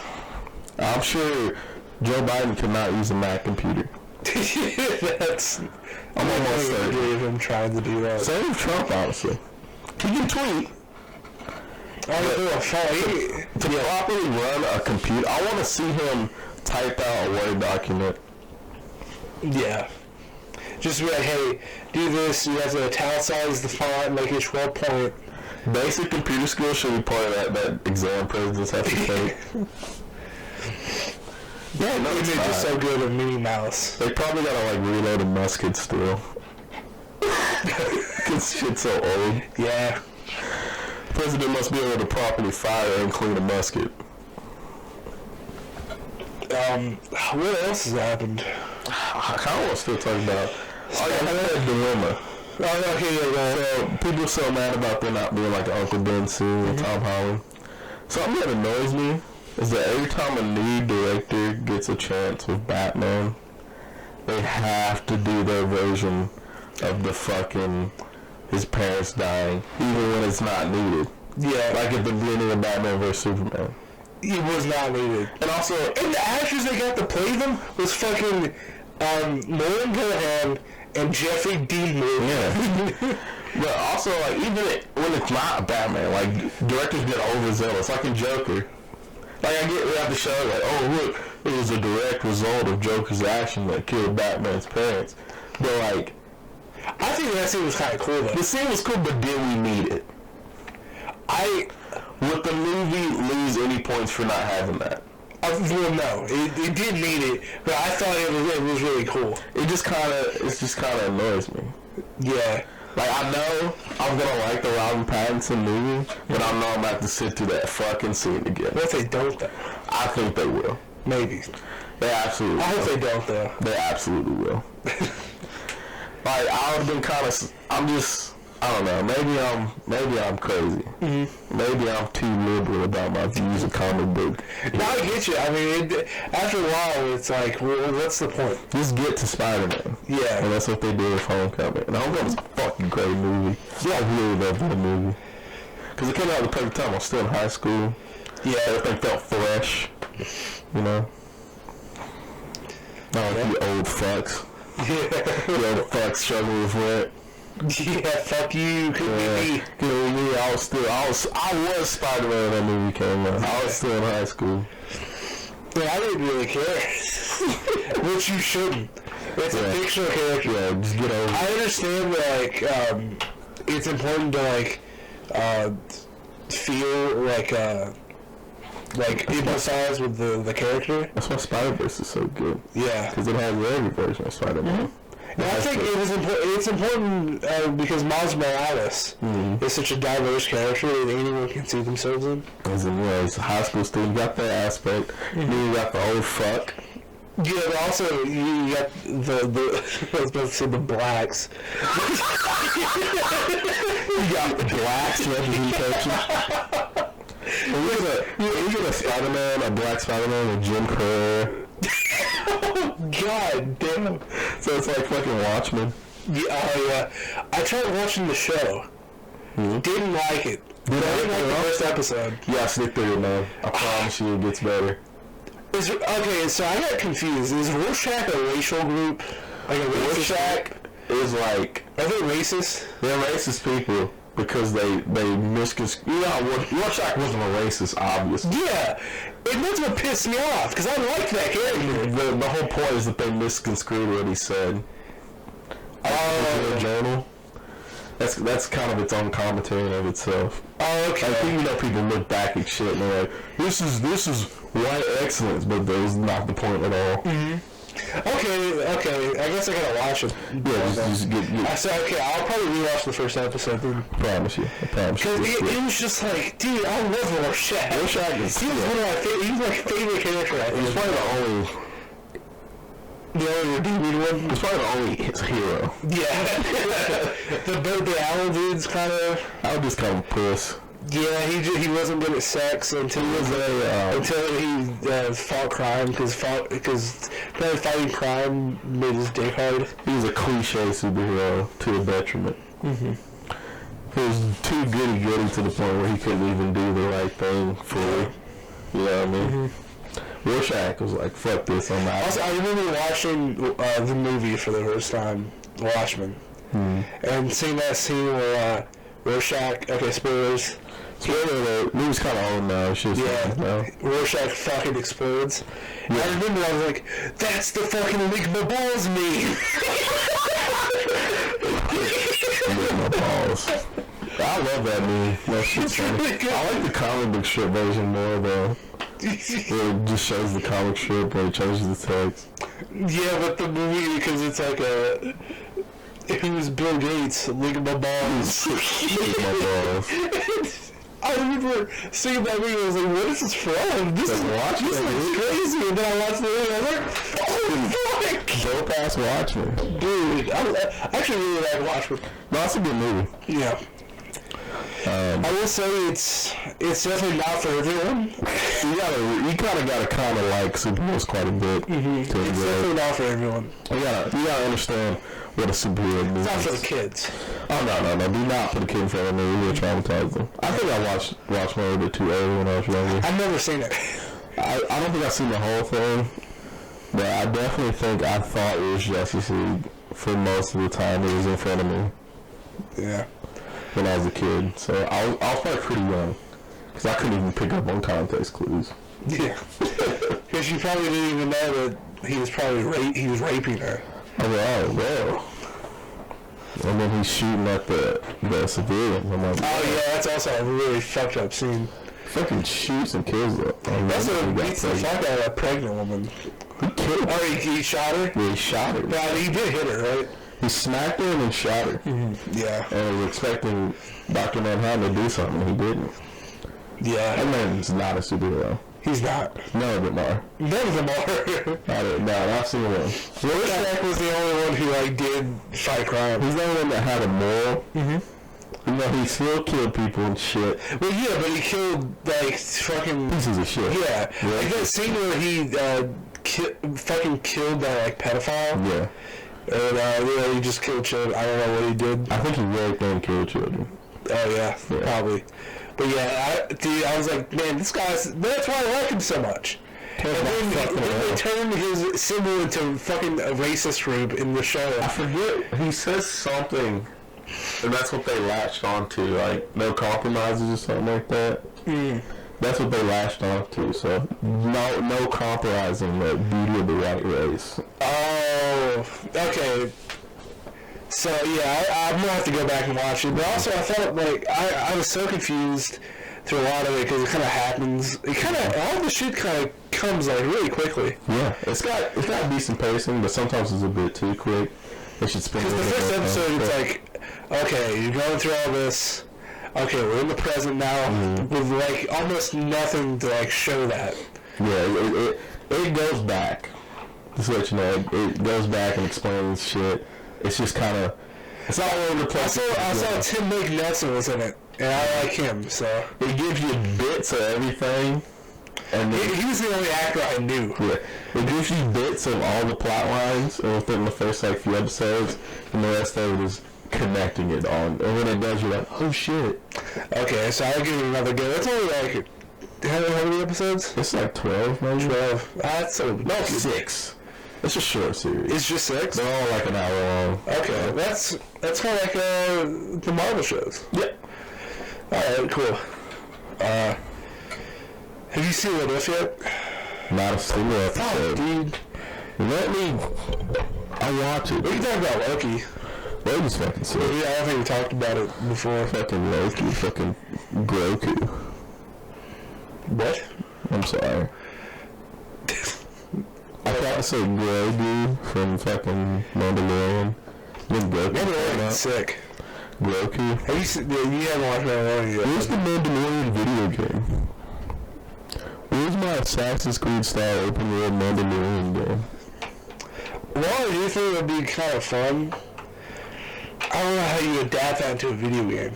I'm sure Joe Biden could not use a Mac computer. I'm almost certain of him trying to do that. Same with Trump, honestly. He can tweet. To properly run a computer, I want to see him type out a Word document. Yeah. Just be like, hey, do this. You have to italicize the font, make it 12 point. Basic computer skills should be part of that exam presidents have to take. Yeah, no, they're just so good at Minnie Mouse. They probably gotta reload a musket still. Cause shit's so old. Yeah. President must be able to properly fire and clean a musket. What else has happened? I kind of want to still talk about. I had a dilemma. So people are so mad about there not being like Uncle Ben Sue and Tom Holland. Something that annoys me is that every time a new director gets a chance with Batman, they have to do their version of the fucking his parents dying, even when it's not needed. Yeah, like at the beginning of Batman vs Superman. It was not needed. And also, and the actors that got to play them was fucking Nolan Gillihan and Jeffrey Dean Morgan. Yeah. But also, even when it's not Batman, directors get overzealous, like in Joker. I get we have to show, oh look, it was a direct result of Joker's action that killed Batman's parents. But I think that scene was kind of cool though. The scene was cool, but did we need it? Would the movie lose any points for not having that? Well, no, it did need it, but I thought it was really cool. It just kind of annoys me. Yeah. I know I'm gonna like the Robin Pattinson movie, but I know I'm about to sit through that fucking scene again. What if they don't though? I think they will. Maybe. They absolutely. I hope will. they don't though. They absolutely will. Like I would have been kind of. I'm just. I don't know. Maybe I'm crazy. Mm-hmm. Maybe I'm too liberal about my views of comic book. No, I get you. I mean, after a while, it's like, well, what's the point? Just get to Spider-Man. Yeah. And that's what they did with Homecoming. And Homecoming's a fucking great movie. Yeah, I really love that movie. Because it came out at the perfect time. I was still in high school. Yeah. Everything felt fresh. You know? Not like you old fucks. Yeah. You old fucks struggling with rent. Yeah, fuck you. Could be me. I was Spider-Man when that movie came out. I was still in high school. Yeah, I didn't really care. Which you shouldn't. It's a fictional character. Yeah, just get over it. I understand that, like, it's important to, like, feel, like empathize with the character. That's why Spider-Verse is so good. Yeah. Because it has every version of Spider-Man. Mm-hmm. And I think it's important because Miles Morales is such a diverse character that anyone can see themselves in. As in, as a high school student, you got that aspect. Then you got the old fuck. Yeah, but also you got the I was about to say the blacks. You got the blacks representation. You get a Spider-Man, a black Spider-Man with Jim Carrey. God damn. So it's like fucking Watchmen. Yeah, oh yeah. I tried watching the show. Didn't like it. I didn't like the first episode. Yeah, stick through it, man. I promise you it gets better. Okay, so I got confused. Is Rorschach a racial group? Like a Rorschach is like... Are they racist? They're racist people because they misconstrue... You know, Rorschach wasn't a racist, obviously. Yeah. And that's what pissed me off, because I like that character. The whole point is that they misconstrued what he said. In a journal. That's kind of its own commentary in of itself. Oh, okay. I think, you know, people look back at shit and they're like, this is white excellence, but that was not the point at all. Mm-hmm. Okay. I guess I gotta watch it. Yeah, just get I said, okay, I'll probably rewatch the first episode then. I promise you. Because it was just like, dude, I love Rorschach. Rorschach is... He was one of my favorite, he was my favorite character, I think. He's probably the only redeeming one. He's probably the only hero. Yeah. the owl dude's kind of... I would just call him puss. Yeah, he wasn't good at sex until he fought crime because fighting crime made his dick hard. He was a cliche superhero to a detriment. Mm-hmm. He was too goody-goody to the point where he couldn't even do the right thing fully. You know what I mean? Mm-hmm. Rorschach was like, fuck this, I'm out. Also, I remember watching the movie for the first time, Watchmen, and seeing that scene where Rorschach, okay, spoilers. Spoiler alert, movie's kind of old now. It's just Rorschach fucking explodes. Yeah. I remember I was like, that's the fucking lick my balls meme. Lick my balls. I love that meme. That shit's funny. Really I like the comic book strip version more though. Where it just shows the comic strip where it changes the text. Yeah, but the movie, because it's like it was Bill Gates, lick my balls. Lick my balls. I remember seeing that movie, I was like, what is this from? This is crazy. And then I watched the movie, I was like, oh, fuck! Dope ass Watchmen. Dude, I actually really like Watchmen. No, that's a good movie. Yeah. I will say it's definitely not for everyone. You kind of like superheroes quite a bit. Mm-hmm. It's definitely not for everyone. You gotta understand what a superhero is. It's not for the kids. Oh no! Do not put a kid in front of me. You'll traumatize them. I think I watched one a little bit too early when I was younger. I've never seen it. I don't think I've seen the whole thing, but I definitely think I thought it was Justice League for most of the time it was in front of me. Yeah. When I was a kid, so I was probably pretty young, because I couldn't even pick up on context clues. Yeah. Because you probably didn't even know that he was raping her. Oh well. And then he's shooting at the civilian. I'm like, oh yeah, that's also a really fucked up scene. Fucking shoots and kills her. That's what beats the fuck out of a pregnant woman. He killed her. Or he shot her? Yeah, he shot her. No, he did hit her, right? He smacked her and then shot her. Mm-hmm. Yeah. And was expecting Dr. Manhattan to do something, and he didn't. Yeah. That man's not a superhero. He's not. None of them are. None of them are. No, I've seen one. Willis Shrek was the only one who like did fight crime. He's the only one that had a moral. Mm-hmm. You know, he still killed people and shit. Well, yeah, but he killed like fucking Pieces of shit. Yeah, like that scene where he fucking killed that like pedophile. Yeah. And he just killed children. I don't know what he did. I think he raped and killed children. Oh yeah, probably. But yeah, I was like, man, this guy's. That's why I like him so much. And then they turned his symbol into fucking a racist group in the show. I forget. He says something, and that's what they latched onto, like no compromises or something like that. That's what they latched onto. So no compromising the beauty of the white race. Oh, okay. So yeah, I'm gonna have to go back and watch it. But also, I felt like I was so confused through a lot of it because it kind of happens. It kind of all the shit kind of comes like really quickly. Yeah, it's got decent pacing, but sometimes it's a bit too quick. They should spend. Because the first episode, it's like, okay, you're going through all this. Okay, we're in the present now with like almost nothing to like show that. Yeah, it goes back. Just to let you know, it goes back and explains shit. It's just kind of, it's all over the place. I saw Tim McNelson was in it, and I like him, so. It gives you bits of everything. And He was the only actor I knew. Yeah, it gives you bits of all the plot lines within the first like few episodes, and the rest of it is connecting it on. And when it does, you're like, oh shit. Okay, so I'll give it another go. It's only like, how many episodes? It's like 12, maybe? 12. That's so No, 6. It's a short series. It's just 6? They're all like an hour long. Okay, that's kind of like the Marvel shows. Yep. Alright, cool. Have you seen What If yet? Not a single episode. Dude. I'll watch it. We can talk about Loki. Loki's fucking sick. Yeah, I don't think we talked about it before. Fucking Loki, fucking Groku. What? I'm sorry. I thought I said Grogu from fucking Mandalorian. Then Grogu. Mandalorian's sick. Grogu. Have you seen, you haven't watched Mandalorian yet. Where's the Mandalorian video game? Where's my Assassin's Creed style open world Mandalorian game? Well, I do think it would be kind of fun. I don't know how you adapt that into a video game.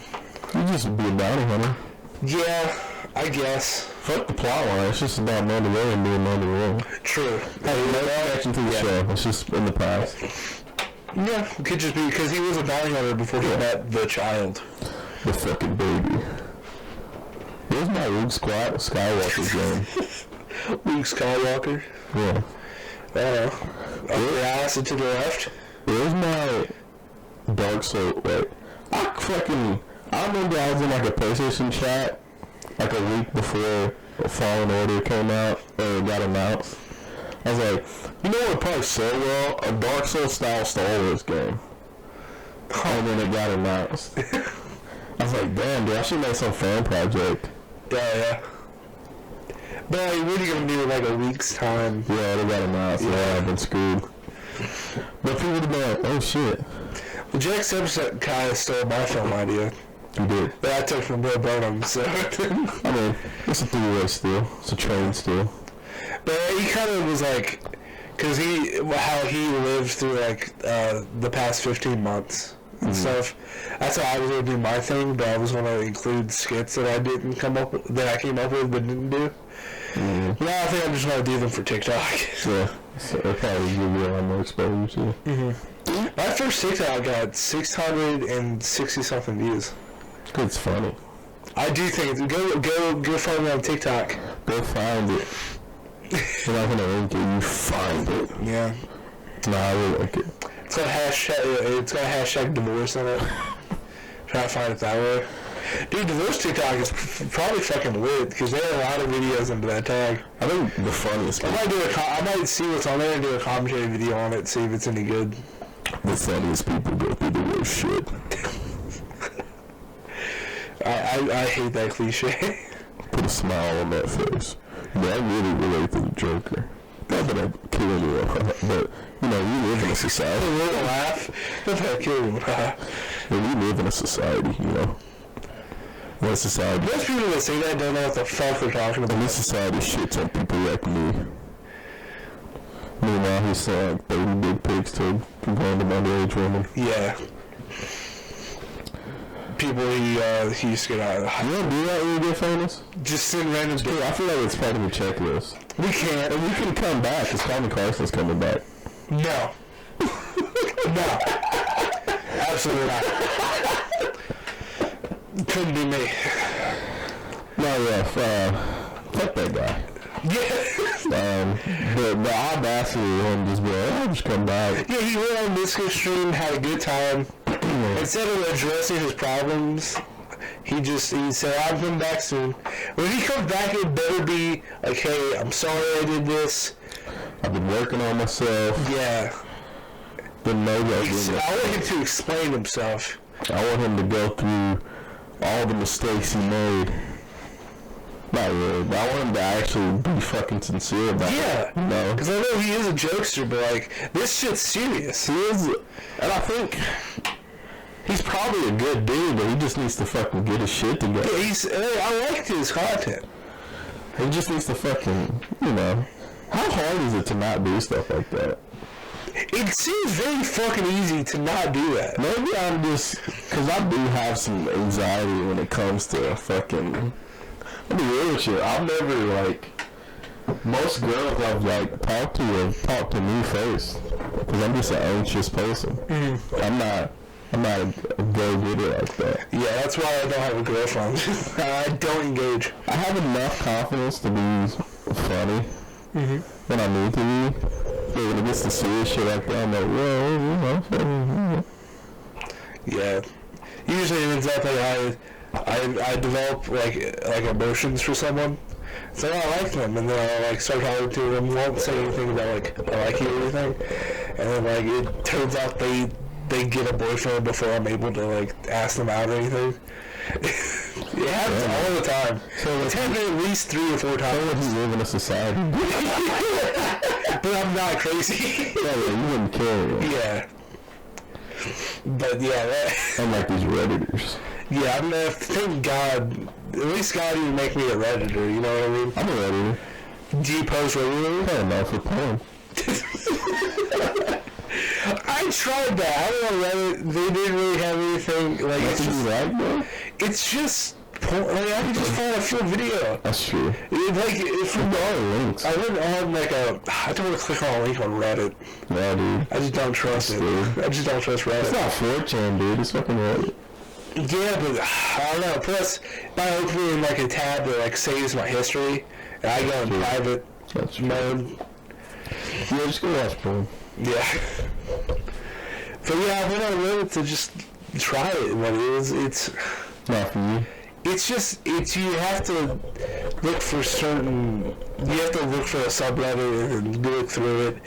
You just be a bounty hunter. Yeah, I guess. Fuck the plot line. It's just about Mandalorian being Mandalorian. True. Hey, no connection to the show. It's just in the past. Yeah, it could just be because he was a bounty hunter before he met the child. The fucking baby. Where's my Luke Skywalker game? Luke Skywalker. Yeah. I don't know. Up your ass and to the left. Where's my Dark Soul? Wait. I remember I was in like a PlayStation chat like a week before Fallen Order came out or it got announced. I was like, you know what would probably sell well? A Dark Souls style Star Wars game. And then it got announced. I was like, damn, dude, I should make some fan project. Yeah. But like, what are you gonna do in like a week's time? Yeah, they got announced. Yeah, I've been screwed. But people would be like, oh shit. Well, Jack Simpson kind of stole my film idea. You did. That I took from Bill Burnham, so. I mean, it's a three-way steal. It's a train steal. But he kind of was like, because how he lived through like the past 15 months and stuff. That's how I was gonna do my thing, but I was gonna include skits that I came up with but didn't do. Now I think I'm just gonna do them for TikTok. Yeah, so it'll probably give you a lot more exposure too. My first TikTok got 660 something views. It's funny. I do think it's go find me on TikTok. Go find it. You're not gonna link it. You find it. Yeah. Nah, I will link it. It's got hashtag divorce in it. Try to find it that way. Dude, divorce TikTok is probably fucking lit because there are a lot of videos into that tag. I think the funniest. I might see what's on there and do a commentary video on it, see if it's any good. The funniest people go through the worst shit. I hate that cliche. Put a smile on that face. Yeah, I really relate to the Joker. Not that I'm killing you, but you know, we live in a society. A little laugh. That's how I kill you. And we live in a society, you know. What society? Most people that say that don't know what the fuck they're talking And about. this society shits on people like me. Meanwhile, he's selling like 30 big pigs to random underage women. Yeah. People he used to get out of. You don't do that when you get famous? Just send random Dude, I feel like it's part of your checklist. We can't. And you can come back, because Tommy Carson's coming back. No. No. Absolutely not. Couldn't be me. No, yeah, fuck that guy. Yeah. The audacity of him just be like, I'll just come back. Yeah, he went on Disco Stream, had a good time. Instead of addressing his problems, he said, I'll come back soon. When he comes back, it better be like, hey, I'm sorry I did this. I've been working on myself. Yeah. Been no I want him to explain himself. I want him to go through all the mistakes he made. Not really, but I want him to actually be fucking sincere about it. You know? Because I know he is a jokester, but like, this shit's serious. He is, and I think he's probably a good dude, but he just needs to fucking get his shit together. Yeah, I liked his content. He just needs to fucking, you know. How hard is it to not do stuff like that? It seems very fucking easy to not do that. Maybe I'm just, because I do have some anxiety when it comes to fucking, I'll be real with you, I've never, like, most girls I've, like, talked to have talked to me first, because I'm just an anxious person. I'm not a go-getter like that. Yeah, that's why I don't have a girlfriend. I don't engage. I have enough confidence to be funny when I need to be. But when it gets to serious shit like that, I'm like, well, you know. Yeah. Usually it ends up like I develop like emotions for someone. So I like them, and then I like start talking to them. Won't say anything about like I like you or anything, and then like it turns out they get a boyfriend before I'm able to like ask them out or anything. It happens all the time. So it's happened at least 3 or 4 times. I wouldn't live in a society. But I'm not crazy. Yeah, you wouldn't care. Yeah. But yeah, Unlike these Redditors. yeah, I'm gonna thank God. At least God didn't make me a Redditor, you know what I mean? I'm a Redditor. Do you post regularly? Hell no, for porn. I tried that. I don't know Reddit. They didn't really have anything like. That's what you like, bro? It's just porn. Like I can just find a full video. That's true. If There are links. I went on like I don't want to click on a link on Reddit. Yeah, dude. I just don't trust it. Dude. I just don't trust It's Reddit. not 4chan, dude. It's fucking Reddit. Yeah, but I don't know. Plus, by opening like a tab that like saves my history, and I go in True. private That's true. mode. Yeah, just go watch porn. Yeah. But yeah, I went on Reddit to just try it, but it's Not for you. you have to look for a subreddit and look through it,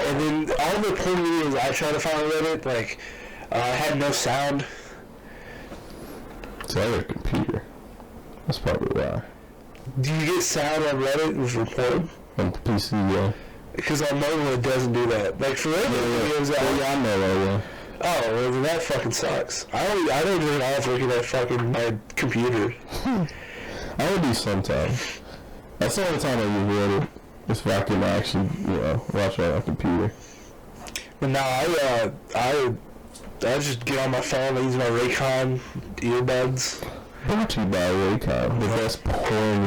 and then all the porn videos I try to find on Reddit like had no sound. It's on your computer. That's probably why. Do you get sound on Reddit for porn? On the PC, yeah. Because on mobile it doesn't do that. Like for regular videos, Yeah, I know that, yeah. oh, well, then that fucking sucks. I don't do it all looking at fucking my computer. I would do sometimes. That's the only time I use Reddit. Is if I can actually, watch it on my computer. But now I just get on my phone. I use my Raycon earbuds. Brought to you by Raycon, the best porn.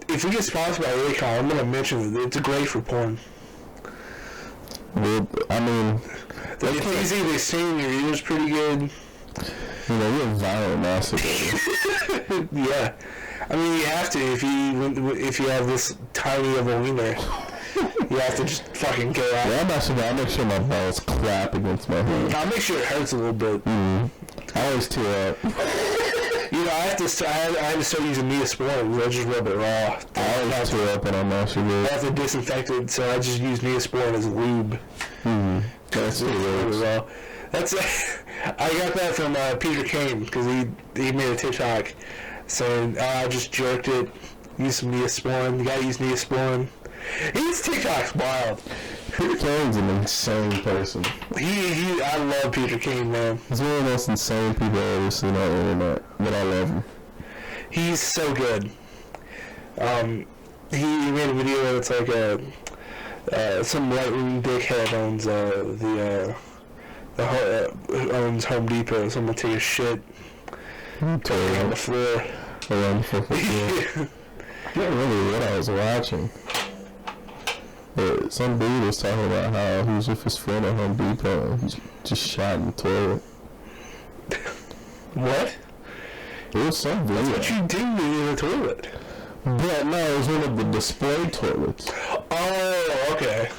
If we get sponsored by Raycon, I'm gonna mention that it's great for porn. Well, I mean, It's easy. They sing in your ears pretty good. you're a violent masturbator. Yeah, I mean you have to if you have this tiny of a wiener. You have to just fucking go out. Yeah, I make sure my balls clap against my head. I'll make sure it hurts a little bit. I always tear up. I have to start using Neosporin. I just rub it raw. I always tear up when I masturbate. I have to disinfect it, so I just use Neosporin as a lube. That's it. Well, that's I got that from Peter Kane because he made a TikTok saying I just jerked it, used some Neosporin. You gotta use Neosporin. His TikTok's wild. Peter Kane's an insane person. I love Peter Kane, man. He's one of the most insane people I've ever seen on the internet, but I love him. He's so good. He made a video that's like some right-wing dickhead owns Home Depot. Someone take a shit on the floor. Around the fucking floor. I can't remember what I was watching. But some dude was talking about how he was with his friend at Home Depot and he just shot in the toilet. What? It was some video. What you do in the toilet? But no, it was one of the display toilets. Oh, okay.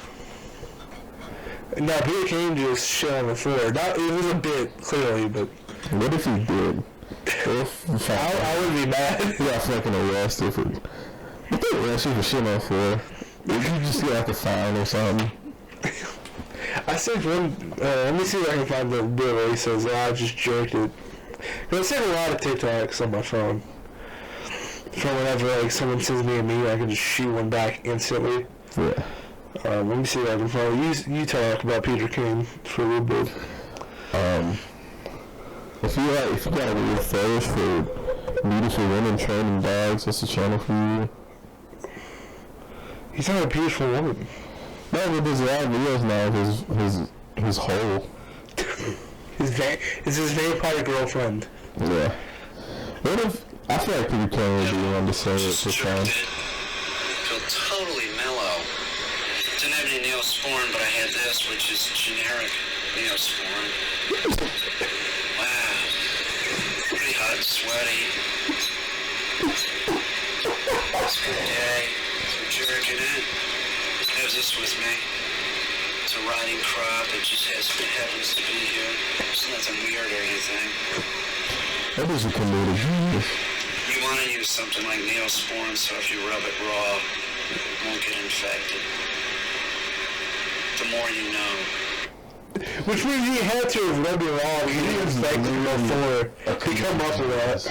No, Peter Kane just shit on the floor. It was a bit, clearly, but... What if he did? I would be mad. He got fucking arrested for... What they arrested for shit on the floor? Did you just get like a fine or something? I saved one... let me see if I can find the bit where he says, I just jerked it. Because I save a lot of TikToks on my phone. For whenever like someone sends me a meme, I can just shoot one back instantly. Yeah. Let me see if I can find. You talk about Peter King for a little bit. If you got a weird fetish for beautiful women training dogs, that's a channel for you. He's not a beautiful woman. No, but there's a lot of videos now of his hole. It's his vampire girlfriend. Yeah. What if I feel like Peter King would be one to say it for fun. Feel totally mellow. Didn't have any Neosporin, but I had this, which is generic Neosporin. Wow. Pretty hot and sweaty. It's a good day. I'm jerking it. I have this with me. It's a riding crop. It just happens to be here. It's nothing weird or anything. That is a comedic genius. You want to use something like Neosporin, so if you rub it raw, it won't get infected. The more you know. Which means he had to have rubbed it wrong. He didn't expect to come up with that.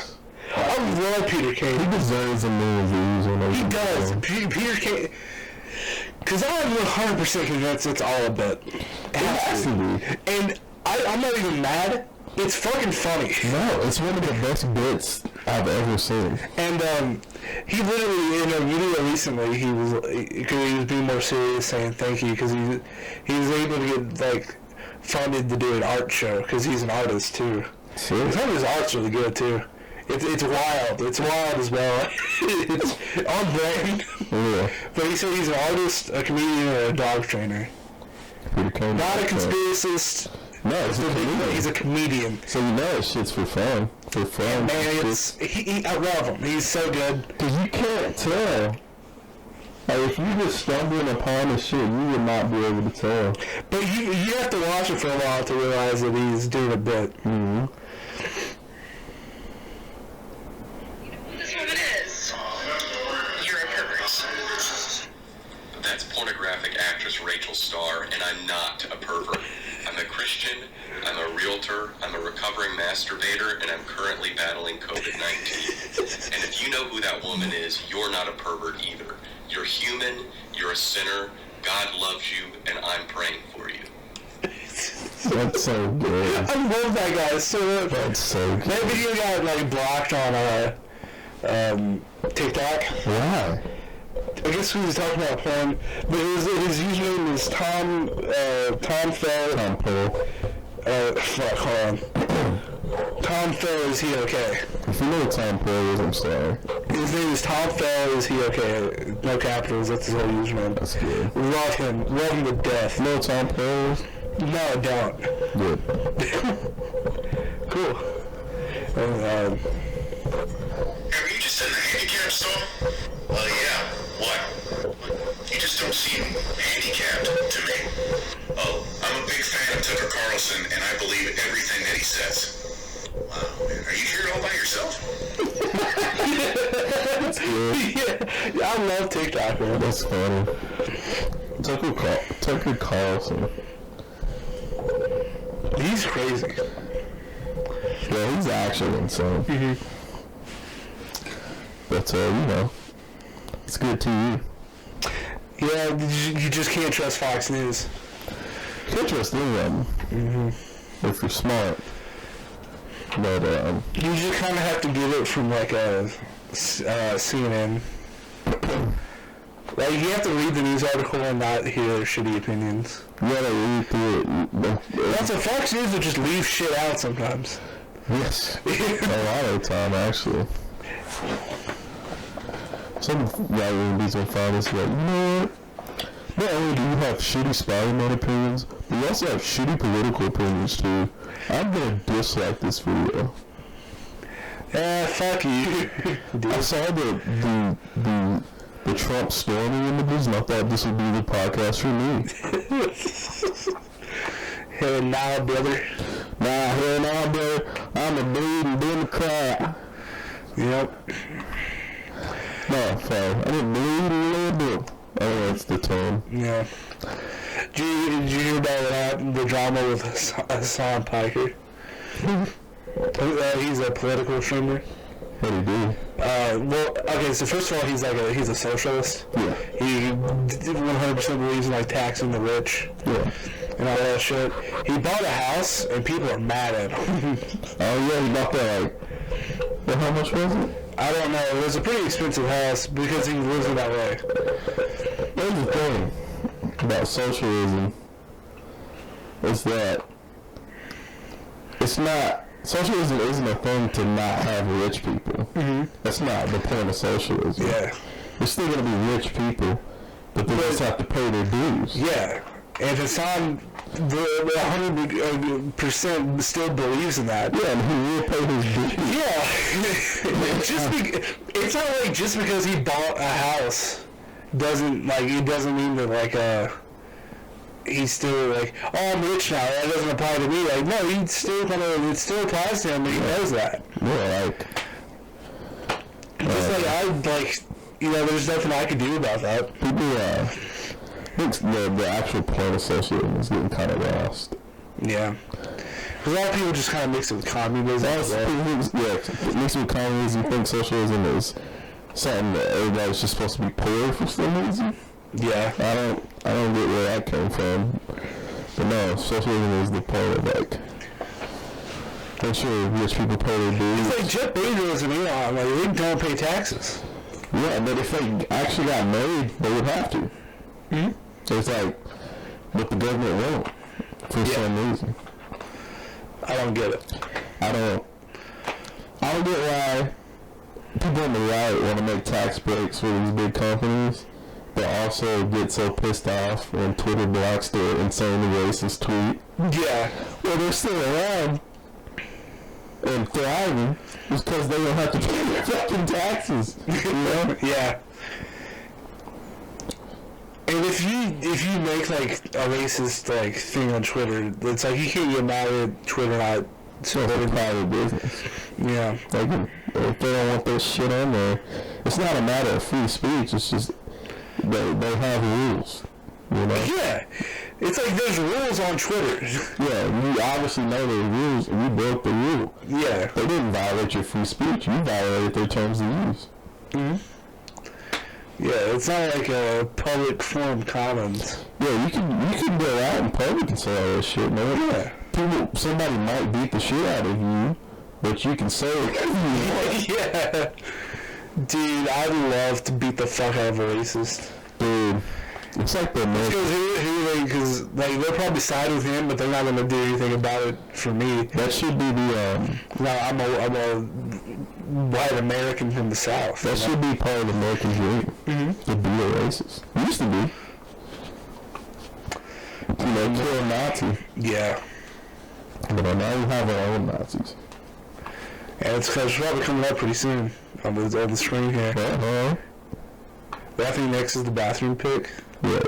I love Peter King. He deserves a million views. He does. Peter King. Because I'm 100% convinced it's all a bit. It has to be. And I'm not even mad. It's fucking funny. No, it's one of the best bits I've ever seen. And he literally, in a video recently, he was being more serious, saying thank you, because he was able to get like funded to do an art show because he's an artist too. Some of his art's really good too. It's wild. It's wild as well. It's on brand. Yeah. But he said he's an artist, a comedian, and a dog trainer. Peter King. Not a conspiracist. No, He's a comedian. So you know it's shit's for fun. For fun. Man, I love him. He's so good. Because you can't tell. Like, if you just stumbling upon this shit, you would not be able to tell. But you have to watch it for a while to realize that he's doing a bit. Mm-hmm. This woman is. You're a pervert. That's pornographic actress Rachel Starr, and I'm not a pervert. I'm a Christian, I'm a realtor, I'm a recovering masturbator, and I'm currently battling COVID-19. And if you know who that woman is, you're not a pervert either. You're human, you're a sinner, God loves you, and I'm praying for you. That's so good. I love that guy so much. That's so good. That video got like blocked on TikTok. Why? I guess we was talking about porn, but his username is Tom Fell. Tom Poe. Fuck, hold on. Tom Fell, is he okay? If you know what Tom Poe is, I'm sorry. His name is Tom Fell, is he okay? No capitals, that's his whole username. That's good. Love him to death. You know what Tom Poe is? No, I don't. Good. Cool. And, Are you just in the handicap store? Well, yeah. What? You just don't seem handicapped to me. Oh, I'm a big fan of Tucker Carlson, and I believe everything that he says. Wow, man. Are you here all by yourself? That's good. yeah, I love TikTok, man. That's funny. Tucker Carlson. He's crazy. Yeah, he's actually insane. Mm-hmm. But, you know, it's good TV. Yeah, you just can't trust Fox News. You can't trust any of them. Mm-hmm. If you're smart. But You just kind of have to get it from like a CNN. Like you have to read the news article and not hear their shitty opinions. you gotta read through it. That's a Fox News will just leave shit out sometimes. Yes, a lot of the time actually. Some right-wing beats will find us like, you know what? Not only do you have shitty Spider-Man opinions, but you also have shitty political opinions too. I'm gonna dislike this video. Fuck you. I saw the Trump storming images, and I thought this would be the podcast for me. Hell nah, brother. Hell nah, brother. I'm a bleeding Democrat. Yep. No, sorry. I'm a bleeding liberal. I think that's the term. Yeah. Did you hear about what happened, the drama with Hassan Piker? He's a political streamer. What do you do? Well, okay, so first of all, he's a socialist. Yeah. He 100% believes in like taxing the rich. Yeah. And all that shit. He bought a house and people are mad at him. Oh yeah, he bought that like, well, how much was it? I don't know. It was a pretty expensive house because he lives in LA. Here's the thing about socialism is that it's not, socialism isn't a thing to not have rich people. Mm-hmm. That's not the point of socialism. Yeah. There's still going to be rich people, but they just have to pay their dues. Yeah. And Hassan 100% still believes in that. Yeah, and he will pay his dues. Yeah. It's not like just because he bought a house doesn't mean that like he's still like, oh, I'm rich now, that doesn't apply to me. Like, no, it still applies to him, and he knows that. Yeah, like Just there's nothing I could do about that. people I think the actual point of socialism is getting kind of lost. Yeah. A lot of people just kind of mix it with communism. Mix it with communism, think socialism is something that everybody's just supposed to be poor for some reason. Yeah. I don't get where that came from. But no, socialism is the point of like, make sure rich people pay their dues. It's like Jeff Bezos and Elon, like they don't pay taxes. Yeah, but if they actually got married, they would have to. Mm-hmm. It's like what the government won't for some reason. I don't get it. I don't get why people on the right want to make tax breaks for these big companies, but also get so pissed off when Twitter blocks their insanely racist tweet. Yeah. Well, they're still around and thriving because they don't have to pay their fucking taxes. You know? Yeah. And if you make like a racist like thing on Twitter, it's like you can't get mad at Twitter not It's private business. Yeah. They can, if they don't want their shit on there, it's not a matter of free speech. It's just they have rules. You know? Yeah. It's like there's rules on Twitter. Yeah, you obviously know there's rules, and you broke the rule. Yeah. They didn't violate your free speech. You violated their terms of use. Mm-hmm. Yeah, it's not like a public forum commons. Yeah, you can go out in public and say all that shit, man. Yeah. Somebody might beat the shit out of you, but you can say whatever you want. Yeah. Dude, I'd love to beat the fuck out of a racist. Dude, it's like the most... Because they'll probably side with him, but they're not going to do anything about it for me. That should be the... No, I'm a white American from the South. That should be part of the American dream. Mm-hmm. To be a racist. It used to be. You know, kill a Nazi. Yeah. But now we have our own Nazis. And it's probably coming up pretty soon on the screen here. Uh-huh. But I think next is the bathroom pick. Yeah.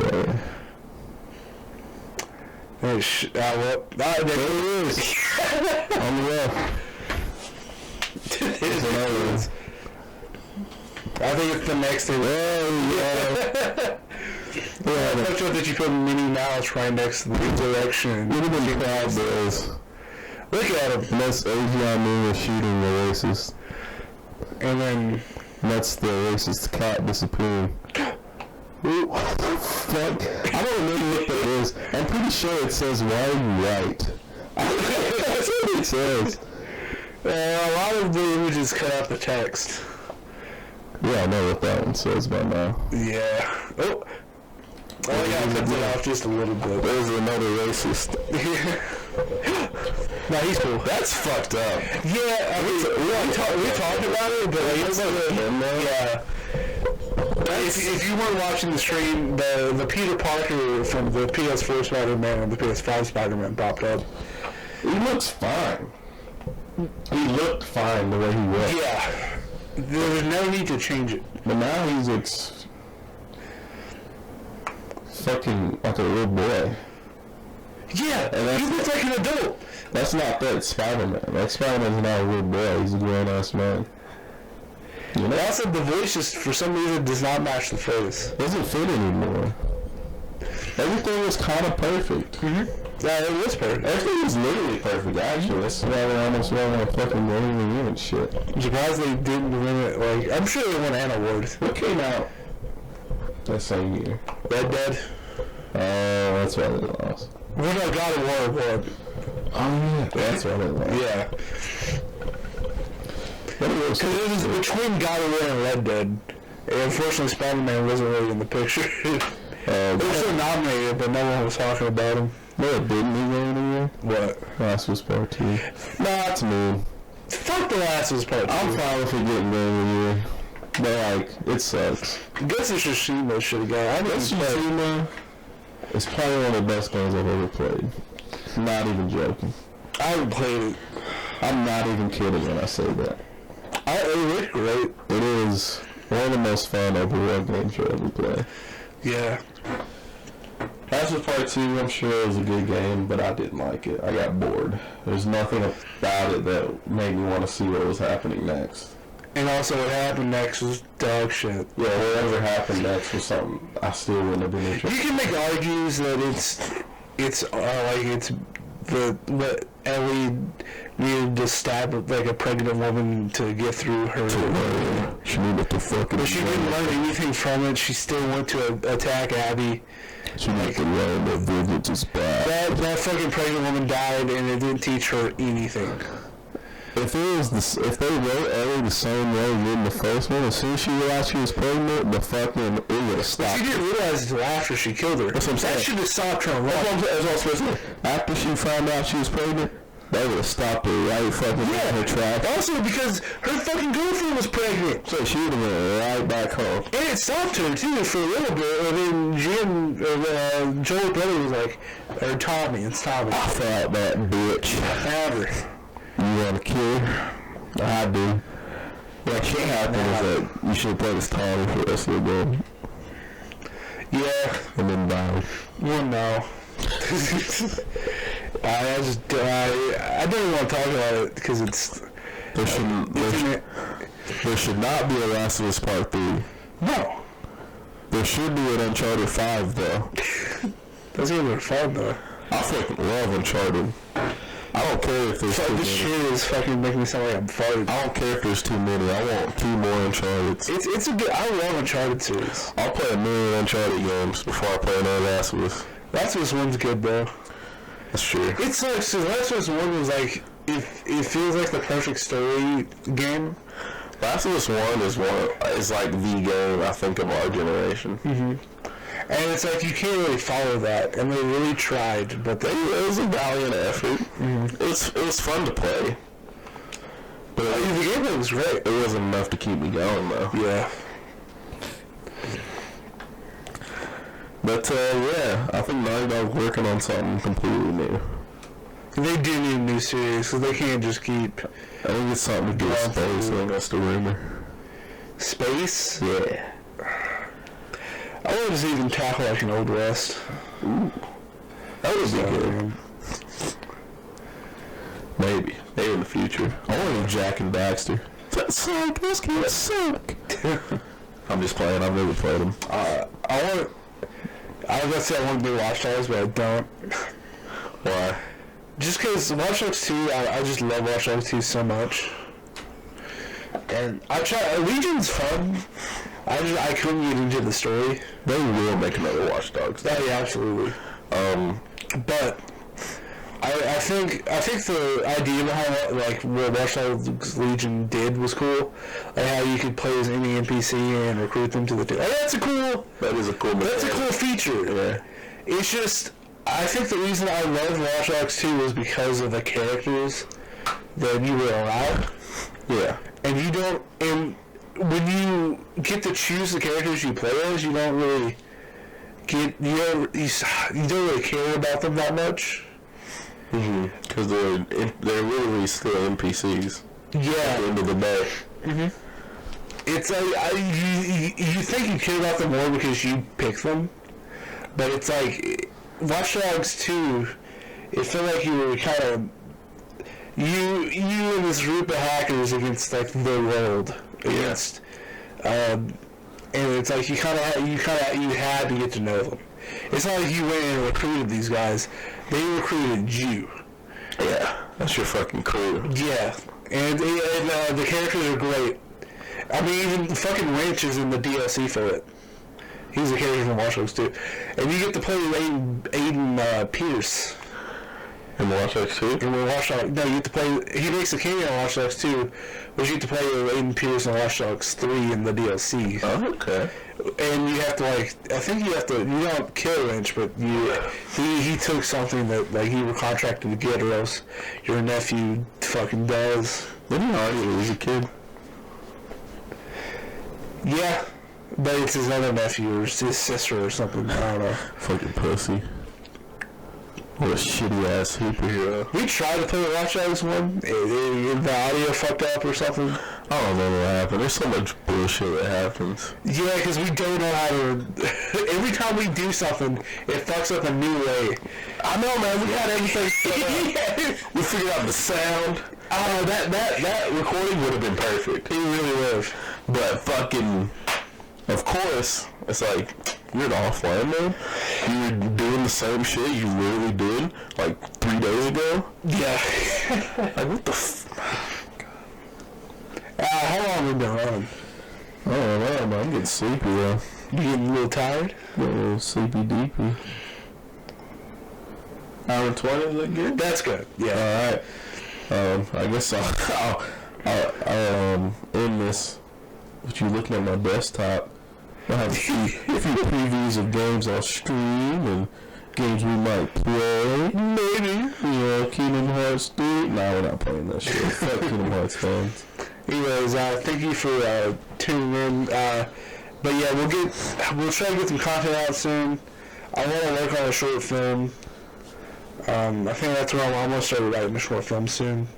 There it is. On the left. There's another one. I think it's the next thing. Yeah. I thought that you put Minnie Mouse right next to the direction. Look at them Proud Boys. Look at them. And that's AGI Moon shooting the racist. And then... that's the racist cat disappearing. What the fuck? I don't remember what that is. I'm pretty sure it says, why are you right? That's what it says. A lot of the images cut out the text. Yeah, I know what that one says by now. Yeah. Oh. I gotta cut it off just a little bit. There's another racist. No, he's cool. That's fucked up. Yeah, I mean, we talked about it, but like, it's yeah. If you weren't watching the stream, the Peter Parker from the PS4 Spider-Man and the PS5 Spider-Man popped up. He looks fine. He looked fine the way he was. Yeah. There's no need to change it. But now he looks fucking like a little boy. Yeah, he looks like an adult. That's not that Spider-Man. That Spider-Man's not a little boy. He's a grown-ass man. You know? Also, the voice just, for some reason, does not match the face. Doesn't fit anymore. Everything was kind of perfect. Yeah, it was perfect. Everything was literally perfect, actually. That's why I almost won a fucking Golden Ring and shit. I'm surprised they didn't win it. Like, I'm sure they won an award. What came out that same year? Red Dead. Oh, that's why they lost. What about God of War award? Oh, yeah. That's why they lost. Yeah. Because it was between God of War and Red Dead. And unfortunately, Spider-Man wasn't really in the picture. They were still nominated, but no one was talking about him. No, it didn't he go in the year? What? Last was part 2. Nah, that's mean. Fuck the Last of Us Part 2. I'm fine with it getting Game of the Year. But, like, it sucks. Ghost of Tsushima should have got. Ghost of Tsushima is probably one of the best games I've ever played. Not even joking. I haven't played it. I'm not even kidding when I say that. It looked great. It is one of the most fun open world games you'll ever play. Yeah. Last was Part 2, I'm sure it was a good game, but I didn't like it. I got bored. There's nothing about it that made me want to see what was happening next. And also what happened next was dog shit. Yeah, whatever happened next was something I still wouldn't have been interested in. You can make arguments that it's what Ellie needed to stab like a pregnant woman to get through her. She needed to fucking. But she didn't learn anything from it. She still went to attack Abby. She needed to learn that vengeance is bad. That fucking pregnant woman died, and it didn't teach her anything. If they wrote Ellie the same way you did in the first one, as soon as she realized she was pregnant, the fucking it would have stopped. She didn't realize it until after she killed her. That's what I'm saying. That should have stopped her. That's what I'm supposed to say. After she found out she was pregnant, they would have stopped her right fucking in her tracks. Also, because her fucking girlfriend was pregnant. So she would have went right back home. And it stopped her, too, for a little bit. And then Joel Brother was like, or Tommy, it's Tommy. I felt that bitch. Ever. You want to kill her? I do. What should happen is that you should play this Tommy for the rest of the game. Yeah. And then die. Well, no. I don't even want to talk about it because it's. There should not be a Last of Us Part 3. No. There should be an Uncharted 5 though. That's gonna be fun though. I fucking love Uncharted. I don't care if there's too many. This shit is fucking making me sound like I'm farting. I don't care if there's too many. I want 2 more Uncharted. It's a good. I love Uncharted series. I'll play a million Uncharted games before I play another Last of Us. Last of Us 1's good though. That's true. It's like, so Last of Us 1 was like, it feels like the perfect story game. Last of Us 1 is like the game I think of our generation. Mm-hmm. And it's like you can't really follow that, and they really tried, but it was a valiant effort. Mm-hmm. It was fun to play, but the gameplay was great. It wasn't enough to keep me going though. Yeah. But yeah, I think Naughty Dog's working on something completely new. They do need a new series, so they can't just keep. I think it's something to do with space. I think that's the rumor. Space? Yeah. I want to see them tackle like an Old West. Ooh. That would be good. Maybe in the future. I want to do Jack and Daxter. That's suck. Those games suck. I'm just playing. I've never played them. I was gonna say I want to do Watch Dogs, but I don't. Why? Just because Watch Dogs 2, I just love Watch Dogs 2 so much. And I tried. Legion's fun. I couldn't get into the story. They will make another Watch Dogs. Oh yeah, absolutely. But I I think the idea behind like what Watch Dogs Legion did was cool. Like how you could play as any NPC and recruit them to the team. Like, that is a cool feature. Yeah. It's just, I think the reason I love Watch Dogs 2 was because of the characters that you were allowed. Yeah. And you don't, and when you get to choose the characters you play as, you don't really you don't really care about them that much. Because they're literally still NPCs. Yeah. At the end of the day. It's like, you think you care about them more because you pick them, but it's like, Watch Dogs 2, it felt like you were kind of, you and this group of hackers against, like, the world, against, and it's like, you had to get to know them. It's not like you went and recruited these guys, they recruited you. Yeah, that's your fucking crew. Yeah, and the characters are great. I mean, even fucking Wrench is in the DLC for it. He's a character from Watch Dogs 2. And you get to play with Aiden Pierce. In Watch Dogs 2? No, you get to play... He makes a cameo in Watch Dogs 2, but you get to play with Aiden Pierce in Watch Dogs 3 in the DLC. Oh, okay. And you have to, like... I think you have to... You don't kill Wrench, but he took something that, like, you were contracted to get, or else your nephew fucking does. Didn't he already lose a kid? Yeah, but it's his other nephew or his sister or something. I don't know. Fucking pussy. What a shitty ass superhero. We tried to play the Watch Dogs one. The audio fucked up or something. I don't know what happened. There's so much bullshit that happens. Yeah, because we don't know how to... Every time we do something, it fucks up a new way. I know, man. We had everything set up. We figured out the sound. That recording would have been perfect. It really would have. But fucking... Of course, it's like... You're offline, man. You were doing the same shit you literally did, like, 3 days ago. Yeah. Like, what the how long have we been running? I don't know, man. I'm getting sleepy, though. You getting a little tired? Getting a little sleepy deepy. Hour and 20, is that good? That's good. Yeah. Alright. I guess I'll end this with you looking at my desktop. I'll have a few previews of games I'll stream and games we might play. Maybe. You know, Kingdom Hearts 3. Nah, we're not playing that shit. Fuck Kingdom Hearts fans. Anyways, thank you for tuning in. But yeah, we'll try to get some content out soon. I want to work on a short film. I think that's where I'm almost started writing a short film soon.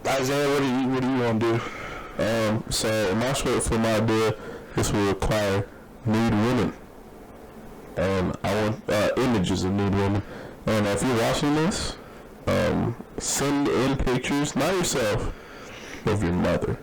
Isaiah, what do you want to do? So my short film idea, this will require nude women. And I want images of nude women. And if you're watching this, send in pictures, not yourself, of your mother.